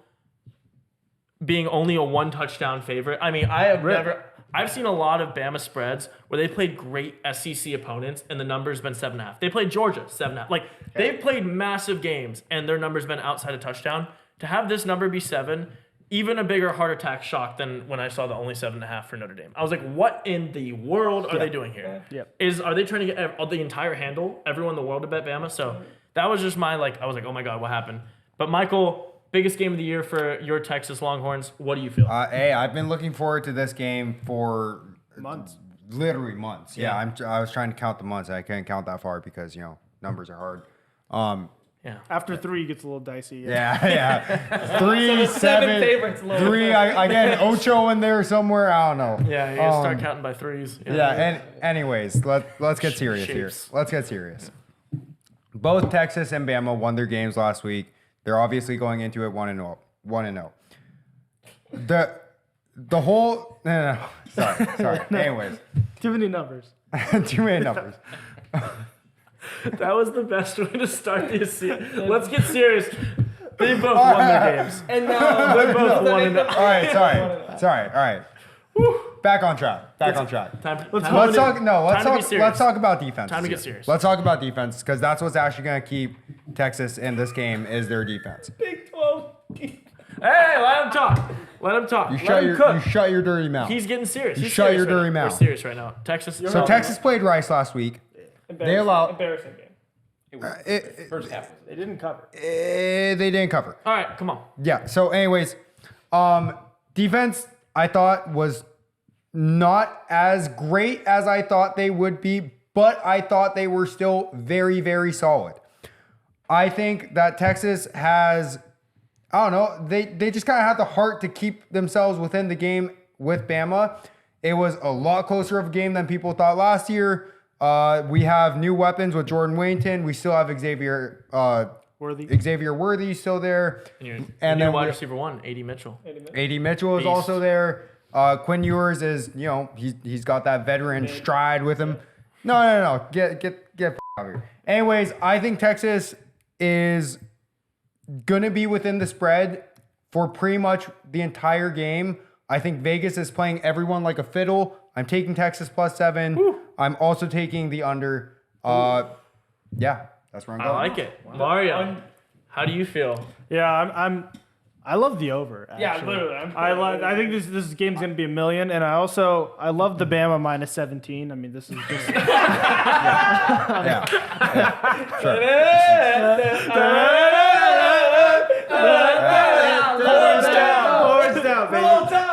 being only a 1 touchdown favorite. I mean, I've seen a lot of Bama spreads where they played great SEC opponents and the number's been 7.5. They played Georgia 7.5. Like they've played massive games and their number's been outside a touchdown. To have this number be 7, even a bigger heart attack shock than when I saw the only 7.5 for Notre Dame. I was like, what in the world are they doing here? Yep. Are they trying to get the entire handle, everyone in the world to bet Bama? So that was just I was like, oh my God, what happened? But Michael, biggest game of the year for your Texas Longhorns. What do you feel? Hey, I've been looking forward to this game for Months. literally months. Yeah, I was trying to count the months. I can't count that far because numbers are hard. Yeah. After 3, it gets a little dicey. Yeah. 3, So 7, favorites low. 3. I get an Ocho in there somewhere. I don't know. Yeah, you gotta start counting by threes. Yeah. And anyways, let's get serious here. Shapes. Let's get serious. Both Texas and Bama won their games last week. They're obviously going into it 1-0. the whole no. Sorry. Anyways, Too many numbers. too many numbers. That was the best way to start this season. Let's get serious. They both won their games. And now They both won it. All right, sorry. All right. Back on track. Let's talk about defense. Time to get serious. Let's talk about defense because that's what's actually going to keep Texas in this game is their defense. Big 12. Hey, let him talk. Let him talk. You Let him cook. shut your dirty mouth. He's getting serious. You He's shut serious your dirty right now. mouth. We're serious right now. Texas. So Texas played Rice last week. Embarrassing game. First half. They didn't cover. They didn't cover. All right, come on. Yeah. So, anyways, defense I thought was not as great as I thought they would be, but I thought they were still very, very solid. I think that Texas has, I don't know, they just kind of had the heart to keep themselves within the game with Bama. It was a lot closer of a game than people thought last year. We have new weapons with Jordan Wayington. We still have Xavier Worthy still there. And then wide receiver 1, A.D. Mitchell. A.D. Mitchell is also there. Quinn Ewers is, he's got that veteran stride with him. No. Get out of here. Anyways, I think Texas is going to be within the spread for pretty much the entire game. I think Vegas is playing everyone like a fiddle. I'm taking Texas +7. Woo. I'm also taking the under. Yeah, that's where I'm going. I like it. Mario, how do you feel? Yeah, I love the over. Actually. Yeah, literally. I think this game's gonna be $1 million, and I love the Bama -17. I mean, this is just Horns down, baby.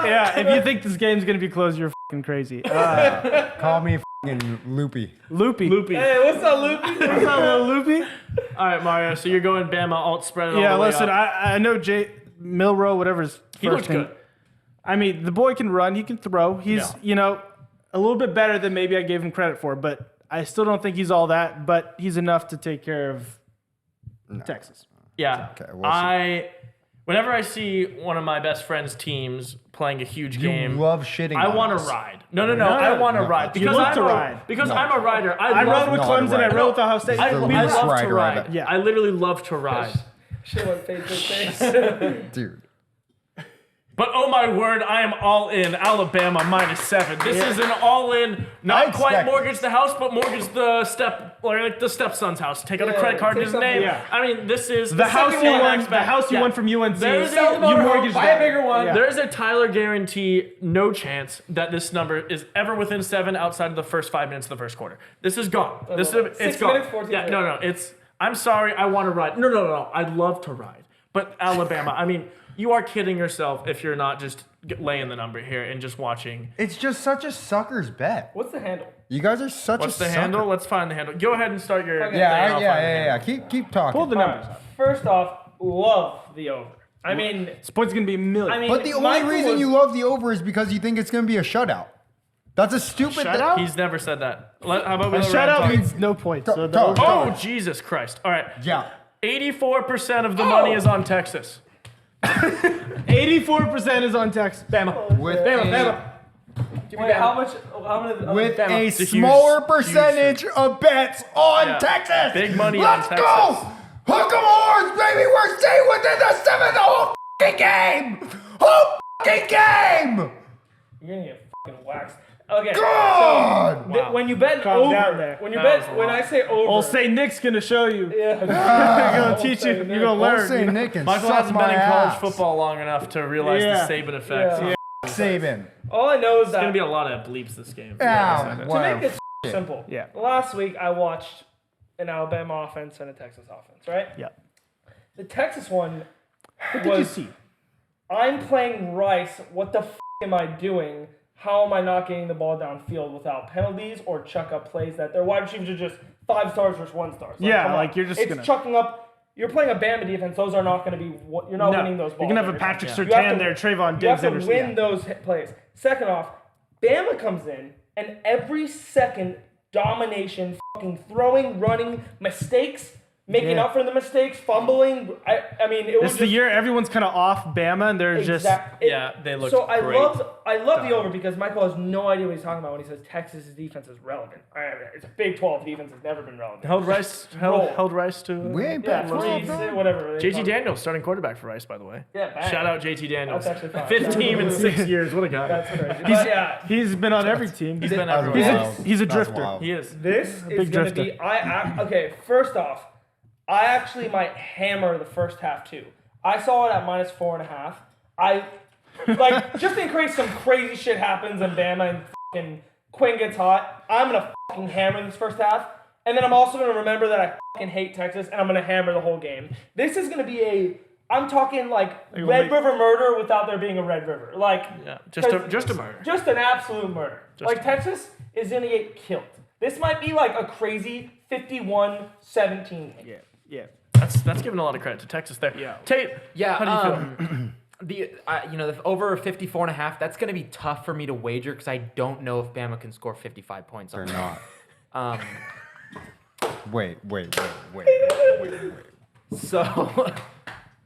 Yeah, if you think this game's gonna be close, you're fucking crazy. Call me fucking loopy. Loopy. Hey, what's up, Loopy? What's up, little Loopy? All right, Mario. So you're going Bama alt spread it all Yeah, the way listen, up. I know Jay Milrow, whatever his He first looked name. good. I mean, the boy can run, he can throw. He's, a little bit better than maybe I gave him credit for, but I still don't think he's all that, but he's enough to take care of Texas. Yeah. Okay, we'll see. Whenever I see one of my best friend's teams playing a huge game, You love shitting I on want to us. ride. No. I want to ride You because look I'm to a ride. because I'm a rider. I rode with No, Clemson, I right. rode with Ohio State. I the love least to rider ride. I've- Yeah. I literally love to ride. Shit went face to face. Dude. But oh my word, I am all in Alabama -7. This is an all in, not quite expect mortgage the house, but mortgage the stepson's house. Take out a credit card in his name. Yeah. I mean, this is The house you won, max the back. house you Yeah. won from UNC. There's you a mortgaged buy that. a bigger one. Yeah. There's a Tyler guarantee, no chance that this number is ever within 7 outside of the first 5 minutes of the first quarter. This is gone. It's 6 gone. minutes, 14 Yeah, no. I'm sorry. I want to ride. No. I'd love to ride, but Alabama. I mean, you are kidding yourself if you're not just laying the number here and just watching. It's just such a sucker's bet. What's the handle? You guys are such What's a the sucker. handle? Let's find the handle. Go ahead and start your. Okay. thing, Yeah, I'll find the yeah. handle. Keep talking. Pull the numbers. First off, love the over. I mean, This point's going to be $1 million. But the only Michael reason was- you love the over is because you think it's going to be a shutout. That's a stupid Shutout? He's never said that. How about we A let Ryan shutout talk? means no points. So the Talk. over- Oh, Jesus Christ. All right. Yeah. 84% of the money is on Texas. 84% is on Texas. Bama. With wait, how much? How many? with a It's a huge- smaller huge percentage of bets on Yeah. Texas. Big money on Let's Texas. go! Hook 'em horns, baby! We're staying within the 7 the whole fucking game! Whole fucking game! You're gonna get fucking waxed. Okay. God! So, when you bet Calm over, down there. when you That was bet, a when lot. I say over, Old St. Nick's going to show you. yeah. You're going to teach you. St. You're going to Old learn. St. Nick and Michael suck hasn't my been in college ass. football long enough to realize Yeah. the Saban effect. Yeah. Saban. All I know is There's that gonna be a lot of bleeps this game. Yeah, to wow. make it simple. Yeah. Last week I watched an Alabama offense and a Texas offense, right? Yeah. The Texas one What did you was see? I'm playing Rice. What the am I doing? How am I not getting the ball downfield without penalties or chuck up plays that their wide receivers are just 5 stars versus 1 stars? Yeah, come on. like, you're just it's gonna- chucking up. You're playing a Bama defense. Those are not going to be. You're not winning those balls. You're going to have a every Patrick time. You have Surtain to- there, Trayvon You have Diggs. to win those plays. Second off, Bama comes in and every second domination, fucking throwing, running, mistakes, making up for the mistakes, fumbling. I mean, it was It's the year everyone's kind of off Bama, and they're just. They look So I great. love the over because Michael has no idea what he's talking about when he says Texas's defense is relevant. It's a Big 12 defense has never been relevant. Held Rice to. We ain't Yeah, bad. whatever. they JT call it. Daniels, starting quarterback for Rice, by the way. Yeah, bang. Shout out JT Daniels. That's actually fine. Fifth team in 6 years. What a guy. That's crazy. But yeah, He's been on every team. He's been That's everywhere. wild. He's a That's drifter. wild. He is. this is big going to drifter. be. Okay, first off, I actually might hammer the first half too. I saw it at -4.5. Just in case some crazy shit happens and Bama and fucking Quinn gets hot, I'm gonna fucking hammer this first half, and then I'm also gonna remember that I fucking hate Texas, and I'm gonna hammer the whole game. This is gonna be I'm talking Red River murder without there being a Red River. Just a murder. Just an absolute murder. Texas is gonna get killed. This might be a crazy 51-17 game. Yeah. That's giving a lot of credit to Texas there. Yeah. Tate, Yeah. how do you feel? The over 54.5. That's going to be tough for me to wager because I don't know if Bama can score 55 points. They're on not. Wait. So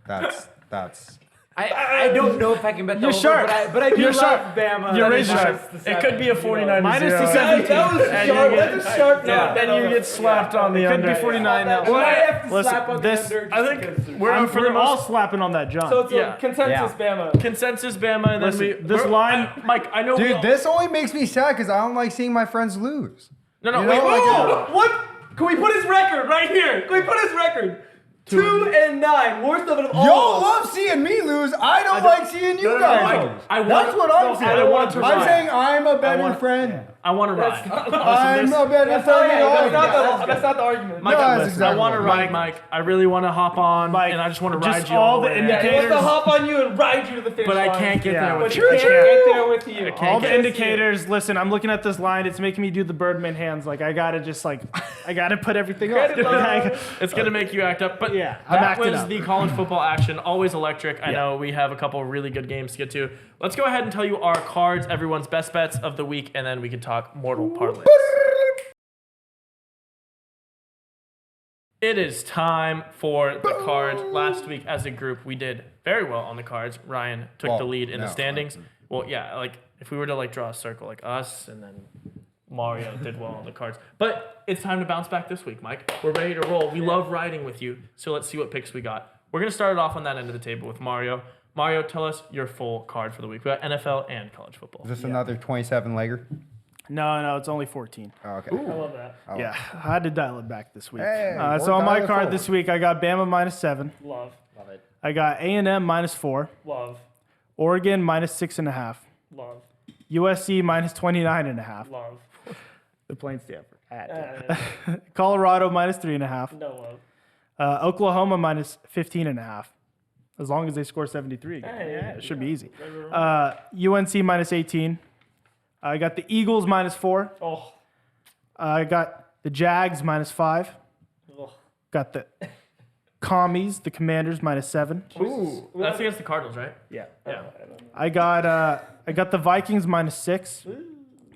That's. I don't know if I can bet the You're over, sharp. but I do You're love sharp. Bama. You're That razor is sharp. minus It could be a 49 Minus -0. the 17. That was sharp. That's a sharp Yeah, note. then you get slapped on the Could under. be 49 now. Well, I have to Listen, slap on this- the under. I think we're We're all slapping on that John. So it's Yeah. a consensus Bama. Consensus Bama, and Listen, then this line- Mike, I know we Dude, all- this only makes me sad because I don't like seeing my friends lose. No, You wait, know, like, Oh, what? Can we put his record right here? Can we put his record? 2-9, worst of it all. Y'all love seeing me lose. I don't like seeing you guys lose. That's what I'm saying. I want to I'm ride. saying I'm a better friend. I want to ride. I'm a better That's friend than all of you. that's not the argument. Mike, No, that's listen, exactly I want to right. ride, Mike. I really want to hop on, Mike, and I just want to just ride you all all the the way indicators- there. He wants to hop on you and ride you to the finish But I line. can't get Yeah. there with But you. you can't get there with you. all the Can't see indicators. Listen, I'm looking at this line. It's making me do the Birdman hands. I gotta I gotta put everything on. It's gonna make you act up. But Yeah, I'm that acting was up. the college football action. Always electric. I know we have a couple really good games to get to. Let's go ahead and tell you our cards, everyone's best bets of the week, and then we can talk mortal parlays. It is time for the cards. Last week, as a group, we did very well on the cards. Ryan took the lead in the standings. Well, yeah, if we were to draw a circle, us, and then Mario did well on the cards. But it's time to bounce back this week, Mike. We're ready to roll. We love riding with you, so let's see what picks we got. We're gonna start it off on that end of the table with Mario. Mario, tell us your full card for the week. We got NFL and college football. Is this another 27-legger? No, it's only 14. Oh, okay. I love that. Yeah, I had to dial it back this week. Hey, So on dial my it card forward. this week, I got Bama -7. Love. I got A&M -4. Love. Oregon -6.5. Love. USC -29.5. Love. They're playing Stanford. Colorado -3.5. No love. Oklahoma -15.5. As long as they score 73 again. Hey, It should be easy. UNC -18. I got the Eagles -4. Oh. I got the Jags -5. Ugh. Got the Commies, the Commanders -7. Ooh, that's against the Cardinals, right? Yeah. Yeah. I got the Vikings -6.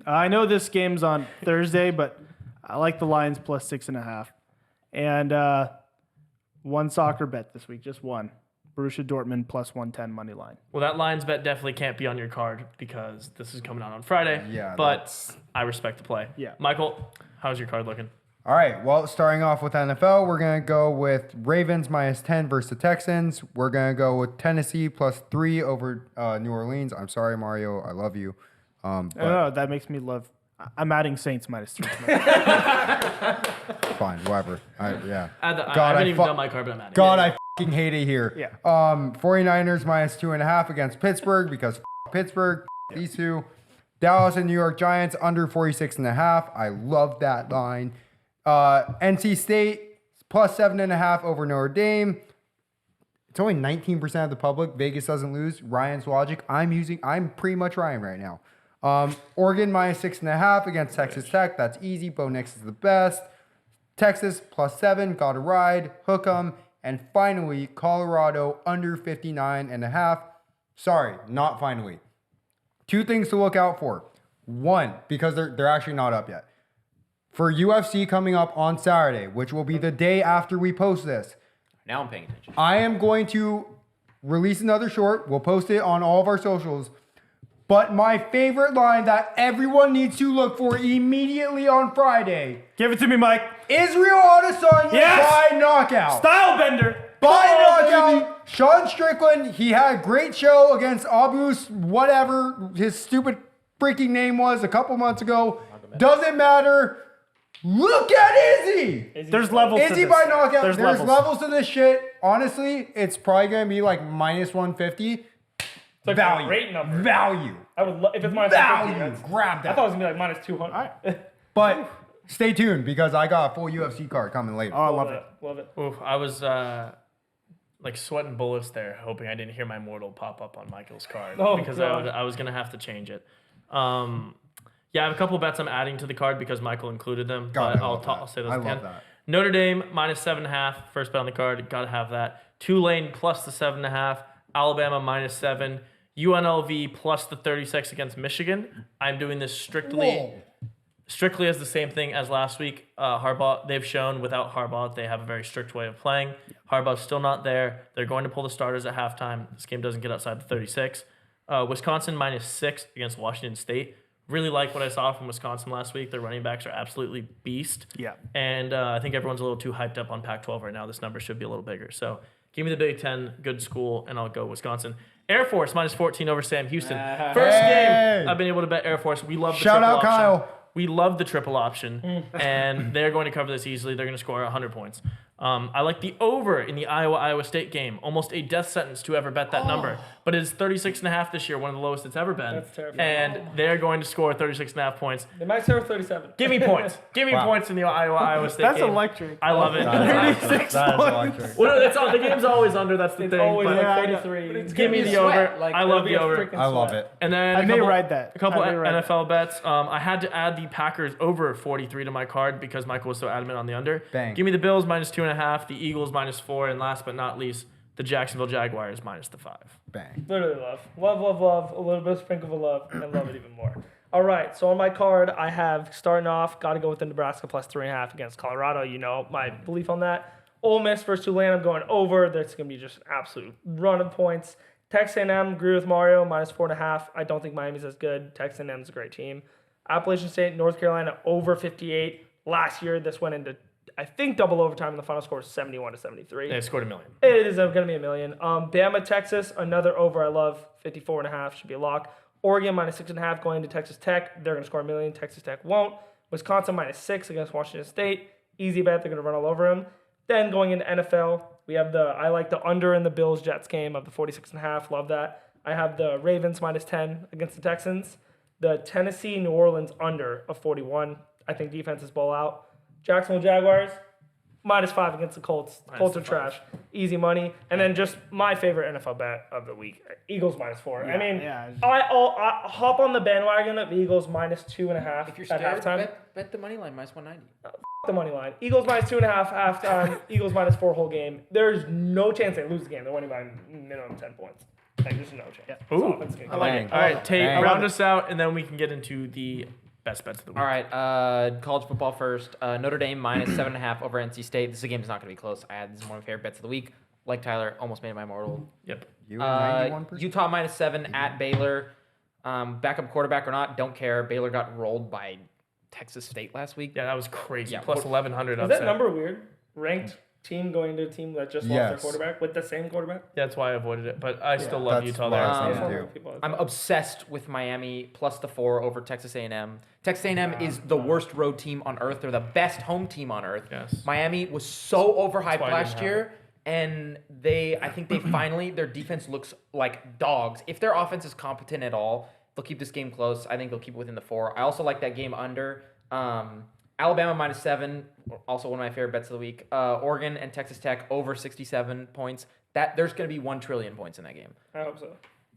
I know this game's on Thursday, but I like the Lions +6.5. And one soccer bet this week, just one. Borussia Dortmund +110 money line. Well, that Lions bet definitely can't be on your card because this is coming out on Friday. Yeah, But I respect the play. Yeah. Michael, how's your card looking? All right. Well, starting off with NFL, we're going to go with Ravens -10 versus the Texans. We're going to go with Tennessee +3 over New Orleans. I'm sorry, Mario. I love you. But Oh, that makes me love. I'm adding Saints -3. fine, whatever. Yeah. I God, haven't even fu- done my card, but I'm at it. God, I fucking hate it here. Yeah. 49ers -2.5 against Pittsburgh because Pittsburgh, these two. Dallas and New York Giants under 46.5. I love that line. NC State +7.5 over Notre Dame. It's only 19% of the public. Vegas doesn't lose. Ryan's logic. I'm pretty much Ryan right now. Oregon -6.5 against Texas Tech. That's easy. Bo Nix is the best. Texas +7. Got to ride. Hook 'em. And finally, Colorado under 59.5. Sorry, not finally. Two things to look out for. One, because they're actually not up yet. for UFC coming up on Saturday, which will be the day after we post this. Now I'm paying attention. I am going to release another short. We'll post it on all of our socials. But my favorite line that everyone needs to look for immediately on Friday, Give it to me, Mike. Israel Adesanya Yes! by knockout. Style bender. By Oh, knockout. Sean Strickland, he had a great show against Abus, whatever his stupid freaking name was a couple months ago. Doesn't matter. Look at Izzy. There's levels to Izzy this. by knockout. There's There's levels. levels to this shit. Honestly, it's probably going to be like minus 150. It's like Value. a great number. Value. I would if it's minus Value. 150, Grab I that. thought it was gonna be like minus 200. But stay tuned because I got a full UFC card coming later. Oh, I love it. Love it. Oof, I was like sweating bullets there, hoping I didn't hear my mortal pop up on Michael's card Oh, because God. I was gonna have to change it. Yeah, I have a couple bets I'm adding to the card because Michael included them. God, but I love that. I'll say those I again. love that. Notre Dame minus 7.5, first bet on the card. Gotta have that. Tulane plus the 7.5. Alabama minus 7. UNLV plus the 36 against Michigan. I'm doing this strictly as the same thing as last week. Harbaugh, they've shown without Harbaugh, they have a very strict way of playing. Harbaugh's still not there. They're going to pull the starters at halftime. This game doesn't get outside the 36. Wisconsin minus 6 against Washington State. Really like what I saw from Wisconsin last week. Their running backs are absolutely beast. Yeah. And I think everyone's a little too hyped up on Pac-12 right now. This number should be a little bigger. So give me the Big Ten, good school, and I'll go Wisconsin. Air Force minus 14 over Sam Houston. First game I've been able to bet Air Force. We love the Shout triple out option. Kyle. We love the triple option, and they're going to cover this easily. They're going to score 100 points. I like the over in the Iowa State game. Almost a death sentence to ever bet that number. But it's 36.5 this year, one of the lowest it's ever been. That's terrible. And they're going to score 36.5 points. They might score 37. Give me points. Give me Wow. points in the Iowa State That's game. electric. I love it. That is electric. Well, no, the game's always under. That's the It's thing. always but like Yeah, 33. give me be the a sweat. over. Like, I love It'll be the a over. freaking I love sweat. it. And then I a may couple, ride that. A couple I may ride that. NFL bets. I had to add the Packers over 43 to my card because Michael was so adamant on the under. Bang. Give me the Bills minus 2.5, the Eagles minus 4, and last but not least, the Jacksonville Jaguars minus the 5. Bang. Literally love. Love. A little bit of sprinkle of love, and love it even more. All right, so on my card, I have starting off, got to go with the Nebraska plus 3.5 against Colorado. You know my belief on that. Ole Miss versus Tulane, I'm going over. That's going to be just an absolute run of points. Texas A&M, agree with Mario, minus 4.5. I don't think Miami's as good. Texas A&M's a great team. Appalachian State, North Carolina, over 58. Last year, this went into, I think, double overtime, and the final score was 71-73. They scored a million. It is going to be a million. Bama, Texas, another over. I love 54.5. Should be a lock. Oregon minus 6.5 going to Texas Tech. They're going to score a million. Texas Tech won't. Wisconsin minus 6 against Washington State. Easy bet. They're going to run all over them. Then going into NFL, we have I like the under in the Bills Jets game of the 46.5. Love that. I have the Ravens minus 10 against the Texans. The Tennessee New Orleans under of 41. I think defenses ball out. Jacksonville Jaguars minus 5 against the Colts. Colts are trash. Easy money. And then just my favorite NFL bet of the week, Eagles minus 4. I mean, yeah. I hop on the bandwagon of Eagles minus 2.5 If you're at scared, halftime. bet the money line minus 190. The money line. Eagles minus 2.5 halftime. Eagles minus 4 whole game. There's no chance they lose the game. They're winning by minimum 10 points. Like, there's no chance. Ooh. Offense can I like it. All right, Tate, Bang. round us out, and then we can get into the best bets of the week. All right, college football first. Notre Dame minus 7.5 over NC State. This game is not going to be close. This is one of my favorite bets of the week. Like Tyler, almost made my mortal. Yep. You at 91%? Utah minus 7 at Baylor. Backup quarterback or not, don't care. Baylor got rolled by Texas State last week. Yeah, that was crazy. Yeah, Plus what- 1,100 Is upset. that number weird? Ranked team going to a team that just lost their Yes. quarterback with the same quarterback? Yeah, that's why I avoided it. But I still love That's Utah why there. I I was just thinking wonder too. if people- I'm obsessed with Miami plus the 4 over Texas A&M. Texas A&M is the worst road team on earth. They're the best home team on earth. Yes. Miami was so overhyped why I last didn't year, and I think they finally, their defense looks like dogs. If their offense is competent at all, they'll keep this game close. I think they'll keep it within the 4. I also like that game under. Alabama minus 7, also one of my favorite bets of the week. Oregon and Texas Tech over 67 points. There's going to be 1 trillion points in that game. I hope so.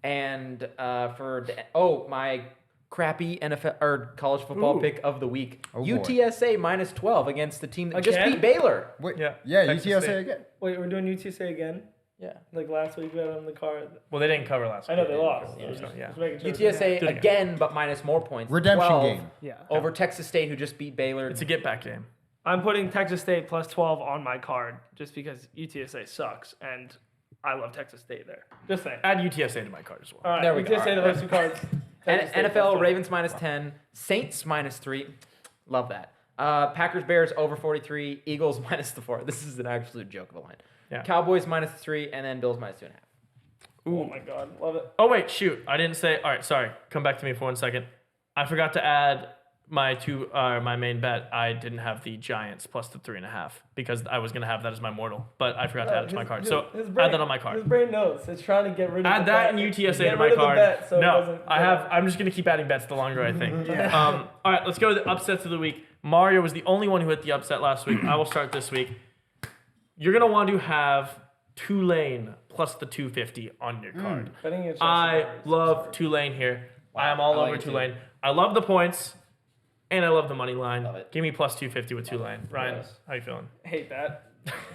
And my crappy NFL or college football pick of the week, Oh, boy. UTSA minus 12 against the team that just Again? beat Baylor. Wait, Yeah. yeah, Texas UTSA State. again. Wait, we're doing UTSA again? Yeah. Like last week we had on the card. Well, they didn't cover last I week. know they lost. So, yeah. Just making sure. UTSA Do it again, but minus more points. Redemption 12 game. Yeah. over Texas State, who just beat Baylor. It's a get back game. I'm putting Texas State plus 12 on my card just because UTSA sucks and I love Texas State there. Just saying. Add UTSA to my card as well. All right, There we go. UTSA to those two cards. Texas State plus NFL 12. Ravens minus 10, Saints minus 3. Love that. Packers Bears over 43, Eagles minus the 4. This is an absolute joke of a line. Yeah. Cowboys minus 3, and then Bills minus 2.5. Oh my God, love it. Oh, wait, shoot. I didn't say. All right, sorry. Come back to me for 1 second. I forgot to add my main bet. I didn't have the Giants plus the 3.5 because I was going to have that as my mortal, but I forgot to add it to my card. So add that on my card. His brain knows. It's trying to get rid of Add the that bet. and UTSA Get to my rid of the card. bet so it No, doesn't- I'm just gonna keep adding bets the longer I think. All right, let's go to the upsets of the week. Mario was the only one who hit the upset last week. I will start this week. You're gonna want to have Tulane plus the 250 on your card. Betting against I Justin Rivers. love Tulane here. I am all I like over it too. Tulane. I love the points, and I love the money line. Love it. Give me plus 250 with Tulane. Ryan, Yes. how you feeling? Hate that,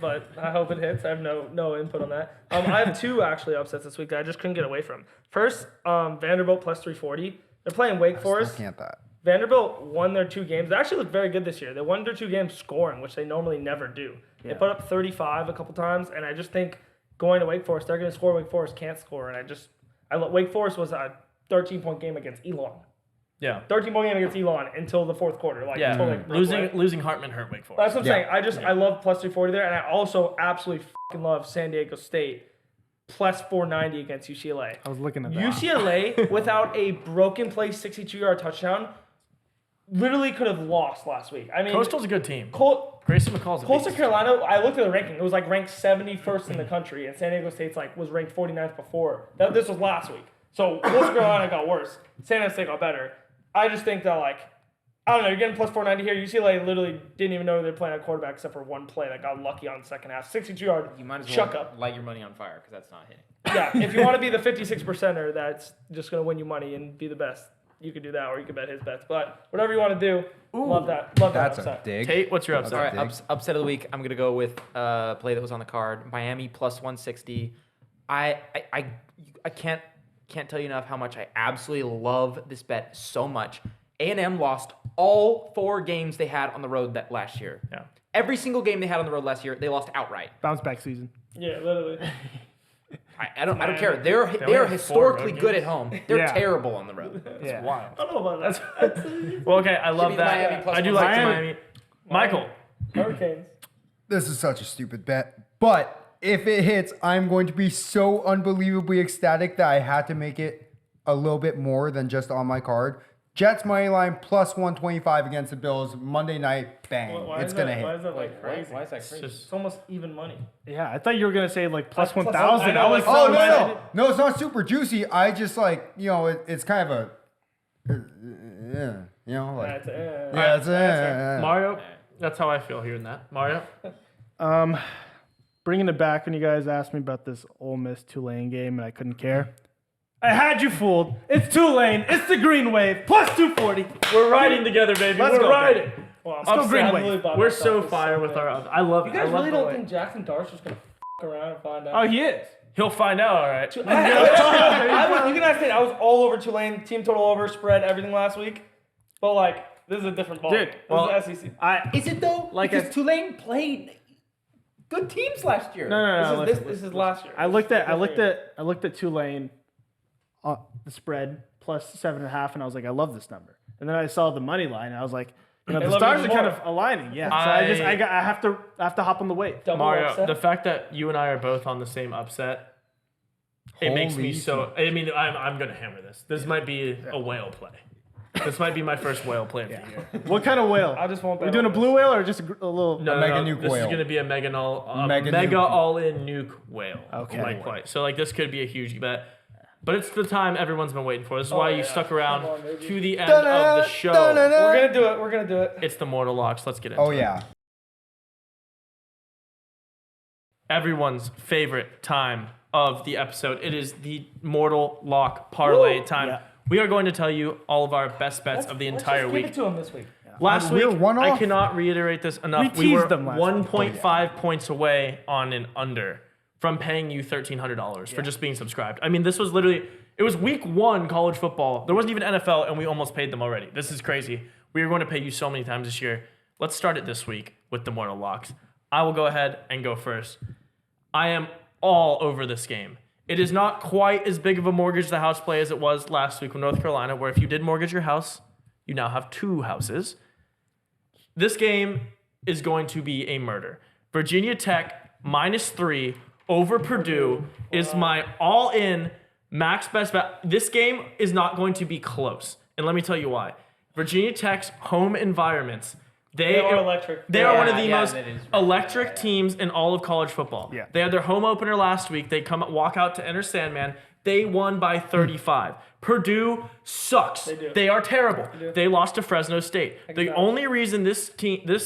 but I hope it hits. I have no input on that. I have two actually upsets this week that I just couldn't get away from. First, Vanderbilt plus 340. They're playing Wake Forest. Can't that. Vanderbilt won their two games. They actually look very good this year. They won their two games scoring, which they normally never do. They put up 35 a couple times, and I just think going to Wake Forest, they're going to score. Wake Forest can't score, and Wake Forest was a 13-point game against Elon. Yeah. 13-point game against Elon until the fourth quarter. Yeah. until they broke away. Losing Hartman hurt Wake Forest. That's what I'm saying. I love plus 340 there, and I also absolutely fucking love San Diego State plus 490 against UCLA. I was looking at that. UCLA, without a broken play 62-yard touchdown, literally could have lost last week. I mean, Coastal's a good team. Grayson McCall's a Coastal beast. Carolina, I looked at the ranking. It was like ranked 71st in the country, and San Diego State's was ranked 49th before. This was last week. So Coastal Carolina got worse. San Diego State got better. I just think that I don't know, you're getting plus 490 here. UCLA literally didn't even know they were playing at quarterback except for one play that got lucky on the second half. 62-yard You might as well chuck up. light your money on fire because that's not hitting. Yeah, if you want to be the 56%er that's just going to win you money and be the best, you could do that, or you could bet his bets. But whatever you want to do, love that. Love that That's a upset. dig. Tate, what's your upset? All right, Dig. upset of the week. I'm gonna go with play that was on the card. Miami plus 160. I can't tell you enough how much I absolutely love this bet so much. A&M lost all 4 games they had on the road that last year. Yeah. Every single game they had on the road last year, they lost outright. Bounce back season. Yeah, literally. I don't care. They're only they're have 4 road historically good at games? home. They're Yeah. terrible on the road. Yeah. Wild. I don't know about that. Well, okay, I love be the that. Miami plus I do like the Miami. Miami. Michael. Hurricanes. This is such a stupid bet, but if it hits, I'm going to be so unbelievably ecstatic that I had to make it a little bit more than just on my card. Jets money line plus 125 against the Bills Monday night. Bang! Why It's is gonna that, hit. Why is that crazy? Why is that crazy? Just- It's almost even money. Yeah, I thought you were gonna say plus Plus 1,000. I know, I was like, Oh so no, excited. no, it's not super juicy. I just it's kind of a, That's, yeah, it's Mario, that's how I feel hearing that. Mario? Bringing it back when you guys asked me about this Ole Miss Tulane game and I couldn't care. I had you fooled. It's Tulane. It's the Green Wave plus 240. We're riding together, baby. Let's We're go, riding. well, I'm Let's go so Green sad. Wave. I'm really bummed We're myself. so It's fire with bad. our. I love You it. I guys love really the don't way- think Jackson Dart's just gonna around and find out? Oh, he is. He'll find out, all right. You can ask me. I was all over Tulane, team total over, spread, everything last week. But this is a different ball. Dude, well, this is SEC. Is it though? Like Because Tulane played good teams last year. No. This is last year. I looked at Tulane, the spread plus 7.5, and I was like, I love this number. And then I saw the money line, and I was like, the love it stars are even kind more. of aligning. Yeah, so I I have to hop on the wave. Double Mario, upset. the fact that you and I are both on the same upset, it makes me Holy so. I mean, I'm gonna hammer this. This might be a whale play. This might be my first whale play of the year. What kind of whale? I just won't Are we bet doing a on blue whale or just a little? No, mega no, nuke this whale. is gonna be a mega Mega nuke. all-in nuke whale. Okay. Like play. So this could be a huge bet. But it's the time everyone's been waiting for. This is why you yeah. stuck around Come on, baby. to the end of the show. We're gonna do it. We're gonna do it. It's the Mortal Locks. Let's get into Oh it. yeah. Everyone's favorite time of the episode. It is the Mortal Lock Parlay time. Yeah. We are going to tell you all of our best bets of the entire Let's just week. Give it to him this week. Last We're week, one I off. cannot reiterate this enough. We We were teased them last week. 1.5 points away on an under from paying you $1,300 for just being subscribed. I mean, this was literally, it was week 1 college football. There wasn't even NFL, and we almost paid them already. This is crazy. We are going to pay you so many times this year. Let's start it this week with the Mortal Locks. I will go ahead and go first. I am all over this game. It is not quite as big of a mortgage the house play as it was last week with North Carolina, where if you did mortgage your house, you now have 2 houses. This game is going to be a murder. Virginia Tech -3 over Purdue is my all-in max best bet. This game is not going to be close. And let me tell you why. Virginia Tech's home environments, they are electric. They are one of the Yeah, most that is right. electric teams in all of college football. Yeah. They had their home opener last week. They walk out to enter Sandman. They won by 35. Purdue sucks. They are terrible. They lost to Fresno State. The only reason this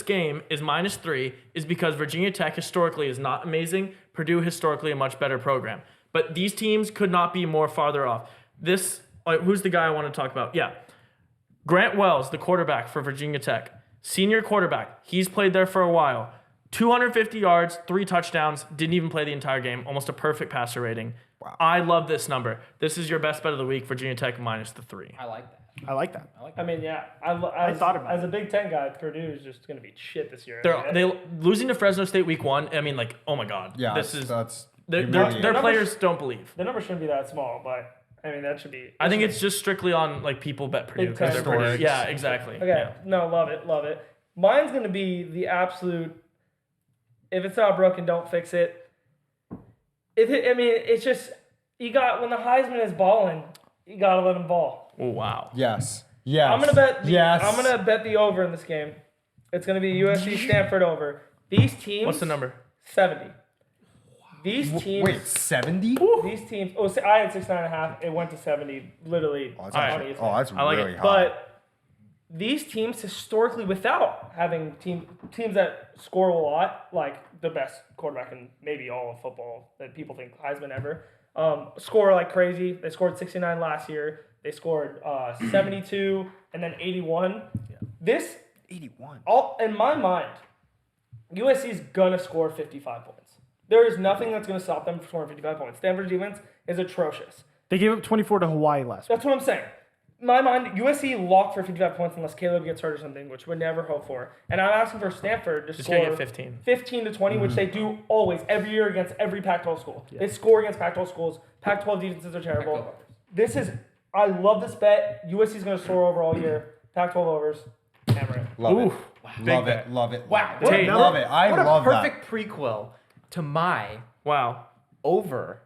game is -3 is because Virginia Tech historically is not amazing. Purdue historically a much better program. But these teams could not be more farther off. Who's the guy I want to talk about? Yeah. Grant Wells, the quarterback for Virginia Tech. Senior quarterback. He's played there for a while. 250 yards, 3 touchdowns, didn't even play the entire game. Almost a perfect passer rating. Wow. I love this number. This is your best bet of the week, Virginia Tech -3. I like that. I like that. I mean, yeah. I thought about as a Big Ten guy, Purdue is just going to be shit this year. They losing to Fresno State week 1. I mean, like, oh my God. Yeah, Their humiliating. players don't believe. The number shouldn't be that small, but I mean, that should be. I think it's just strictly on like people bet Purdue Big Ten. because they're Purdue. Storage. Yeah, exactly. Okay, Yeah. no, love it. Mine's going to be the absolute, if it's not broken, don't fix it. It's just, when the Heisman is balling, you got to let him ball. Oh, wow. Yes. I'm going to bet the over in this game. It's going to be USC Stanford over. These teams. What's the number? 70. These teams. Wait, 70? These teams. Oh, I had 69.5. It went to 70. Literally. Oh, funny. that's I like really it. high. But these teams historically, without having teams that score a lot, like the best quarterback in maybe all of football that people think Heisman ever, score like crazy. They scored 69 last year. They scored 72 and then 81. Yeah. This 81. all in my mind, USC is gonna score 55 points. There is nothing that's gonna stop them from scoring 55 points. Stanford's defense is atrocious. They gave up 24 to Hawaii last week. That's what I'm saying. In my mind, USC locked for 55 points unless Caleb gets hurt or something, which we'd never hope for. And I'm asking for Stanford to Just score gonna get 15. 15 to 20, which they do always, every year against every Pac-12 school. They score against Pac-12 schools. Pac-12 defenses are terrible. I love this bet. USC is going to score over all year. Pac-12 overs. Hammer it. Love it. Wow. Love it. Love it. Wow. Love it. I love What a that. perfect prequel to my Wow. over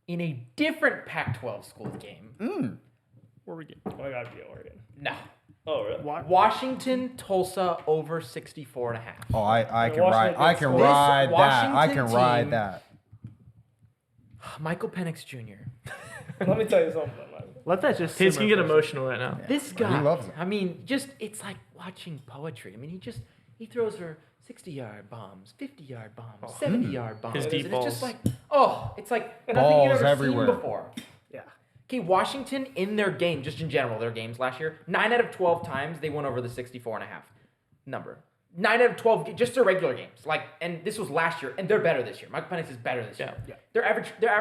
in a different Pac-12 school game. Oregon. Oh, I got to be Oregon. No. Oh, really? Washington, Tulsa over 64.5. Oh, I can Washington ride. I against can Tulsa. ride that. I Washington can ride team- that. Michael Penix Jr. Let me tell you something. Let that just Kids simmer can get for a emotional right now. This guy, he loves it. I mean, it's like watching poetry. I mean, he throws her 60-yard bombs, 50-yard bombs, 70-yard bombs. His deep and it's just balls. like, it's like nothing Balls you've ever everywhere. seen before. Yeah. Okay, Washington in their game, just in general, their games last year, 9 out of 12 times they went over the 64.5 number. 9 out of 12, just their regular games. And this was last year, and they're better this year. Michael Penix is better this year. Yeah.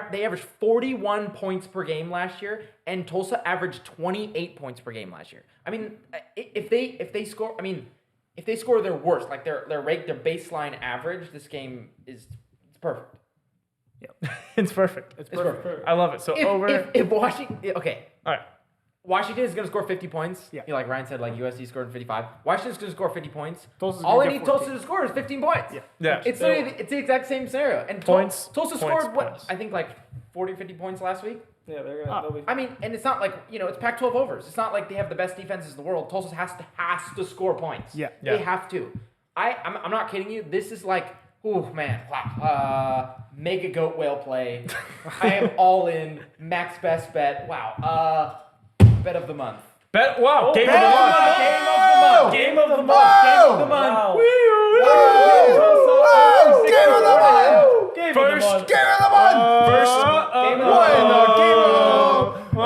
They averaged 41 points per game last year, and Tulsa averaged 28 points per game last year. I mean, if they score their worst, like their baseline average, this game is perfect. Yeah. It's perfect. It's perfect. I love it. So If Washington, okay. All right. Washington is going to score 50 points. Yeah. Like Ryan said, like USC scored 55. Washington's going to score 50 points. Tulsa's All gonna I get need 14. Tulsa to score is 15 points. Yeah. Yeah. It's the exact same scenario. And Points, Tulsa points, scored what? points. I think like 40 or 50 points last week. Yeah, they'll be. I mean, and it's not like, it's Pac-12 overs. It's not like they have the best defenses in the world. Tulsa has to score points. Yeah. They have to. I'm not kidding you. This is like, oh man, wow. Mega goat whale play. I am all in. Max best bet. Wow. Bet of the month. Wow. Game of Game the month. Game of the month. Game of the month. Wow. Game of the month! Game First of the month. Game of the month! First Game of the What in month. the game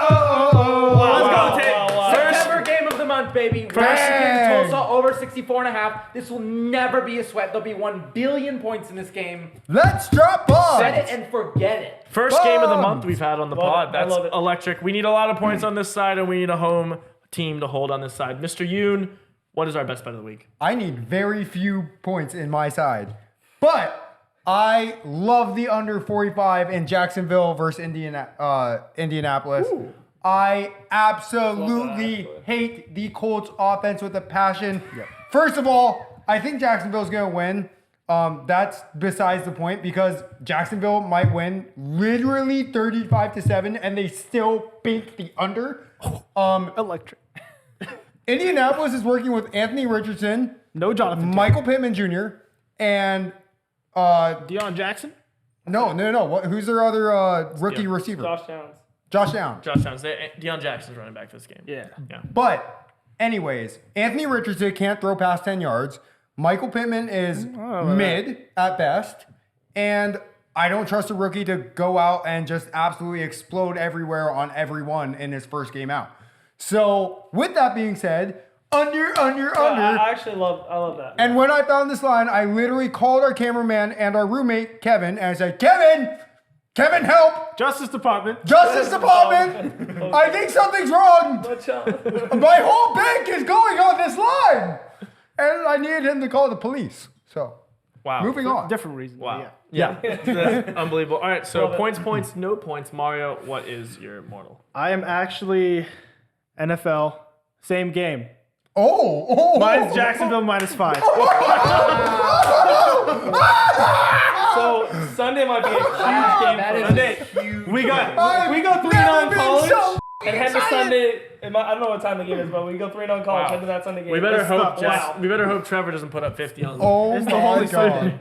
Let's go, Tate. Wow. September game of the month, baby. Washington, Tulsa over 64.5. This will never never be a sweat. There'll be 1 billion points in this game. Let's drop bombs. Set it and forget it. First game of the Bombs. month we've had on the Love pod. it. I That's love it. electric. We need a lot of points on this side, and we need a home team to hold on this side. Mr. Yoon, what is our best bet of the week? I need very few points in my side, but I love the under 45 in Jacksonville versus Indianapolis. I absolutely hate the Colts offense with a passion. First of all, I think Jacksonville's going to win. That's besides the point because Jacksonville might win literally 35-7 and they still bank the under. Electric. Indianapolis is working with Anthony Richardson, No Jonathan. Michael Pittman Jr., and Deion Jackson. no. Who's their other rookie receiver? Josh Downs. Josh Downs. Josh Downs. Deion Jackson's running back this game. Yeah. But anyways, Anthony Richardson can't throw past 10 yards. Michael Pittman is mid at best. And I don't trust a rookie to go out and just absolutely explode everywhere on everyone in his first game out. So with that being said, under. I actually love that. And when I found this line, I literally called our cameraman and our roommate, Kevin, and I said, Kevin, help! Justice Department. Justice Department! I think something's wrong! Watch out. My whole bank is going on this line! And I needed him to call the police. So, Wow. moving on. Different reason. Wow. Yeah. That's unbelievable. All right, so Love it. points, no points. Mario, what is your mortal? I am actually NFL. Same game. Oh! Jacksonville -5. So Sunday might be a huge game. That is Sunday. huge. We go 3-0 Never in been college. so And head to Sunday. I don't know what time the game is, but we go 3-0 in college. Wow. Head to that Sunday game. We better It's hope tough. Wow. we better hope Trevor doesn't put up 50 on. Oh It's the my Holy God. Sunday.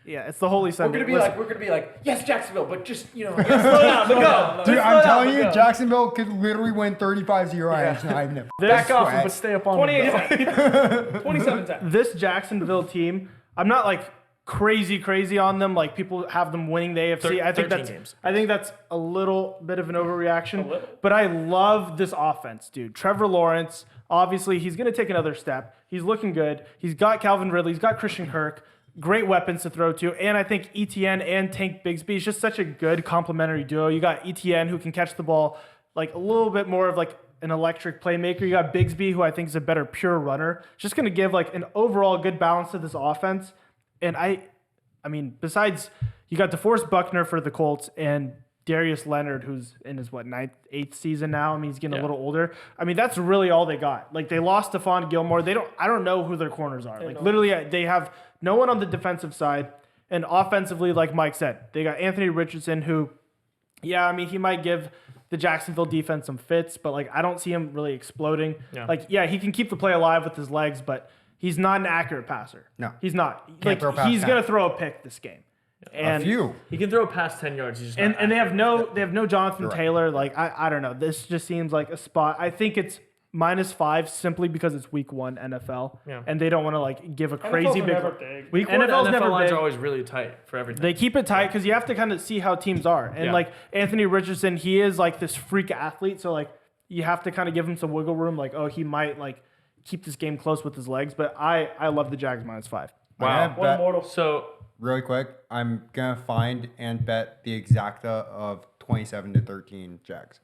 Yeah, it's the Holy We're Sunday. gonna be like, yes, Jacksonville, but just Slow down, but go. Dude, Slow I'm down, telling but you, go. Jacksonville could literally win 35-0. I know. Back off, sweat. but stay up on 28-10. 27-10. This Jacksonville team, I'm not like crazy on them. Like people have them winning the AFC. I think 13 that's games. I think that's a little bit of an overreaction. little. But I love this offense, dude. Trevor Lawrence, obviously he's gonna take another step. He's looking good. He's got Calvin Ridley. He's got Christian Kirk. Great weapons to throw to. And I think ETN and Tank Bigsby is just such a good complementary duo. You got ETN who can catch the ball like a little bit more of like an electric playmaker. You got Bigsby who I think is a better pure runner. Just going to give like an overall good balance to this offense. And I mean, besides you got DeForest Buckner for the Colts and Darius Leonard, who's in his eighth season now. I mean, he's getting a little older. I mean, that's really all they got. Like they lost Stephon Gilmore. I don't know who their corners are. Like literally, they have no one on the defensive side, and offensively, like Mike said, they got Anthony Richardson, who, yeah, I mean, he might give the Jacksonville defense some fits, but like I don't see him really exploding. Yeah. Like, yeah, he can keep the play alive with his legs, but he's not an accurate passer. No. He's not. Can't throw past He's 10. gonna throw a pick this game. And A few. He can throw past 10 yards. He's just not and they have accurate. no Jonathan right. Taylor. Like I don't know. This just seems like a spot. I think it's -5 simply because it's week 1 NFL. Yeah. And they don't want to like give a crazy NFL's big never big. Week 1 NFL's NFL never lines big. are always really tight for everything. They keep it tight because you have to kind of see how teams are. And Yeah. like Anthony Richardson, he is like this freak athlete. So like you have to kind of give him some wiggle room. Like, oh, he might like keep this game close with his legs. But I love the Jags -5. Wow. I'm One gonna immortal. So really quick, I'm gonna find and bet the exacta of 27-13 Jags.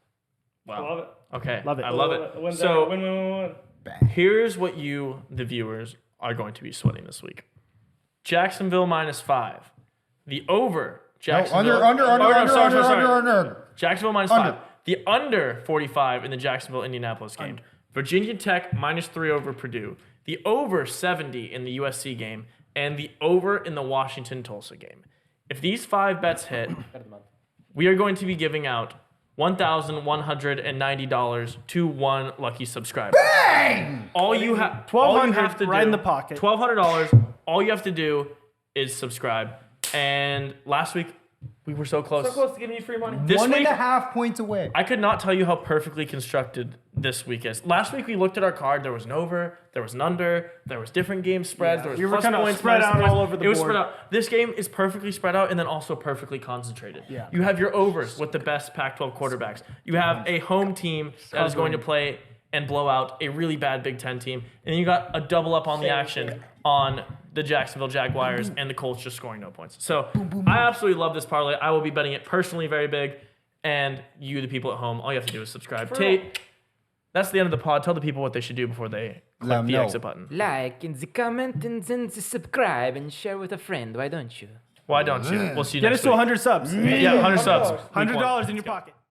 I love it. Okay. Love it. I love it. Win, So win. here's what you, the viewers, are going to be sweating this week. Jacksonville -5. The over. Jacksonville. Under. Jacksonville -5. Under. The under 45 in the Jacksonville Indianapolis game. Virginia Tech -3 over Purdue. The over 70 in the USC game. And the over in the Washington Tulsa game. If these 5 bets hit, we are going to be giving out $1,190 to one lucky subscriber. Bang! All you have $1,200 to do, right in the pocket. $1,200. All you have to do is subscribe. And last week we were so close. So close to giving you free money. This week 1.5 points away. I could not tell you how perfectly constructed this week is. Last week we looked at our card. There was an over, there was an under, there was different game spreads, there was You were plus kind of points, spread minus out points. all over the It was board. spread out. This game is perfectly spread out and then also perfectly concentrated. Yeah. You have your overs with the best Pac-12 quarterbacks. You have a home team that is going to play and blow out a really bad Big Ten team. And then you got a double up on the action on the Jacksonville Jaguars and the Colts just scoring no points. So I absolutely love this parlay. I will be betting it personally very big. And you, the people at home, all you have to do is subscribe. Tate, that's the end of the pod. Tell the people what they should do before they click the exit button. Like in the comment and then subscribe and share with a friend. Why don't you? Why don't you? We'll see you Get next us to week. 100 subs. Yeah, 100 subs. $100 in your pocket.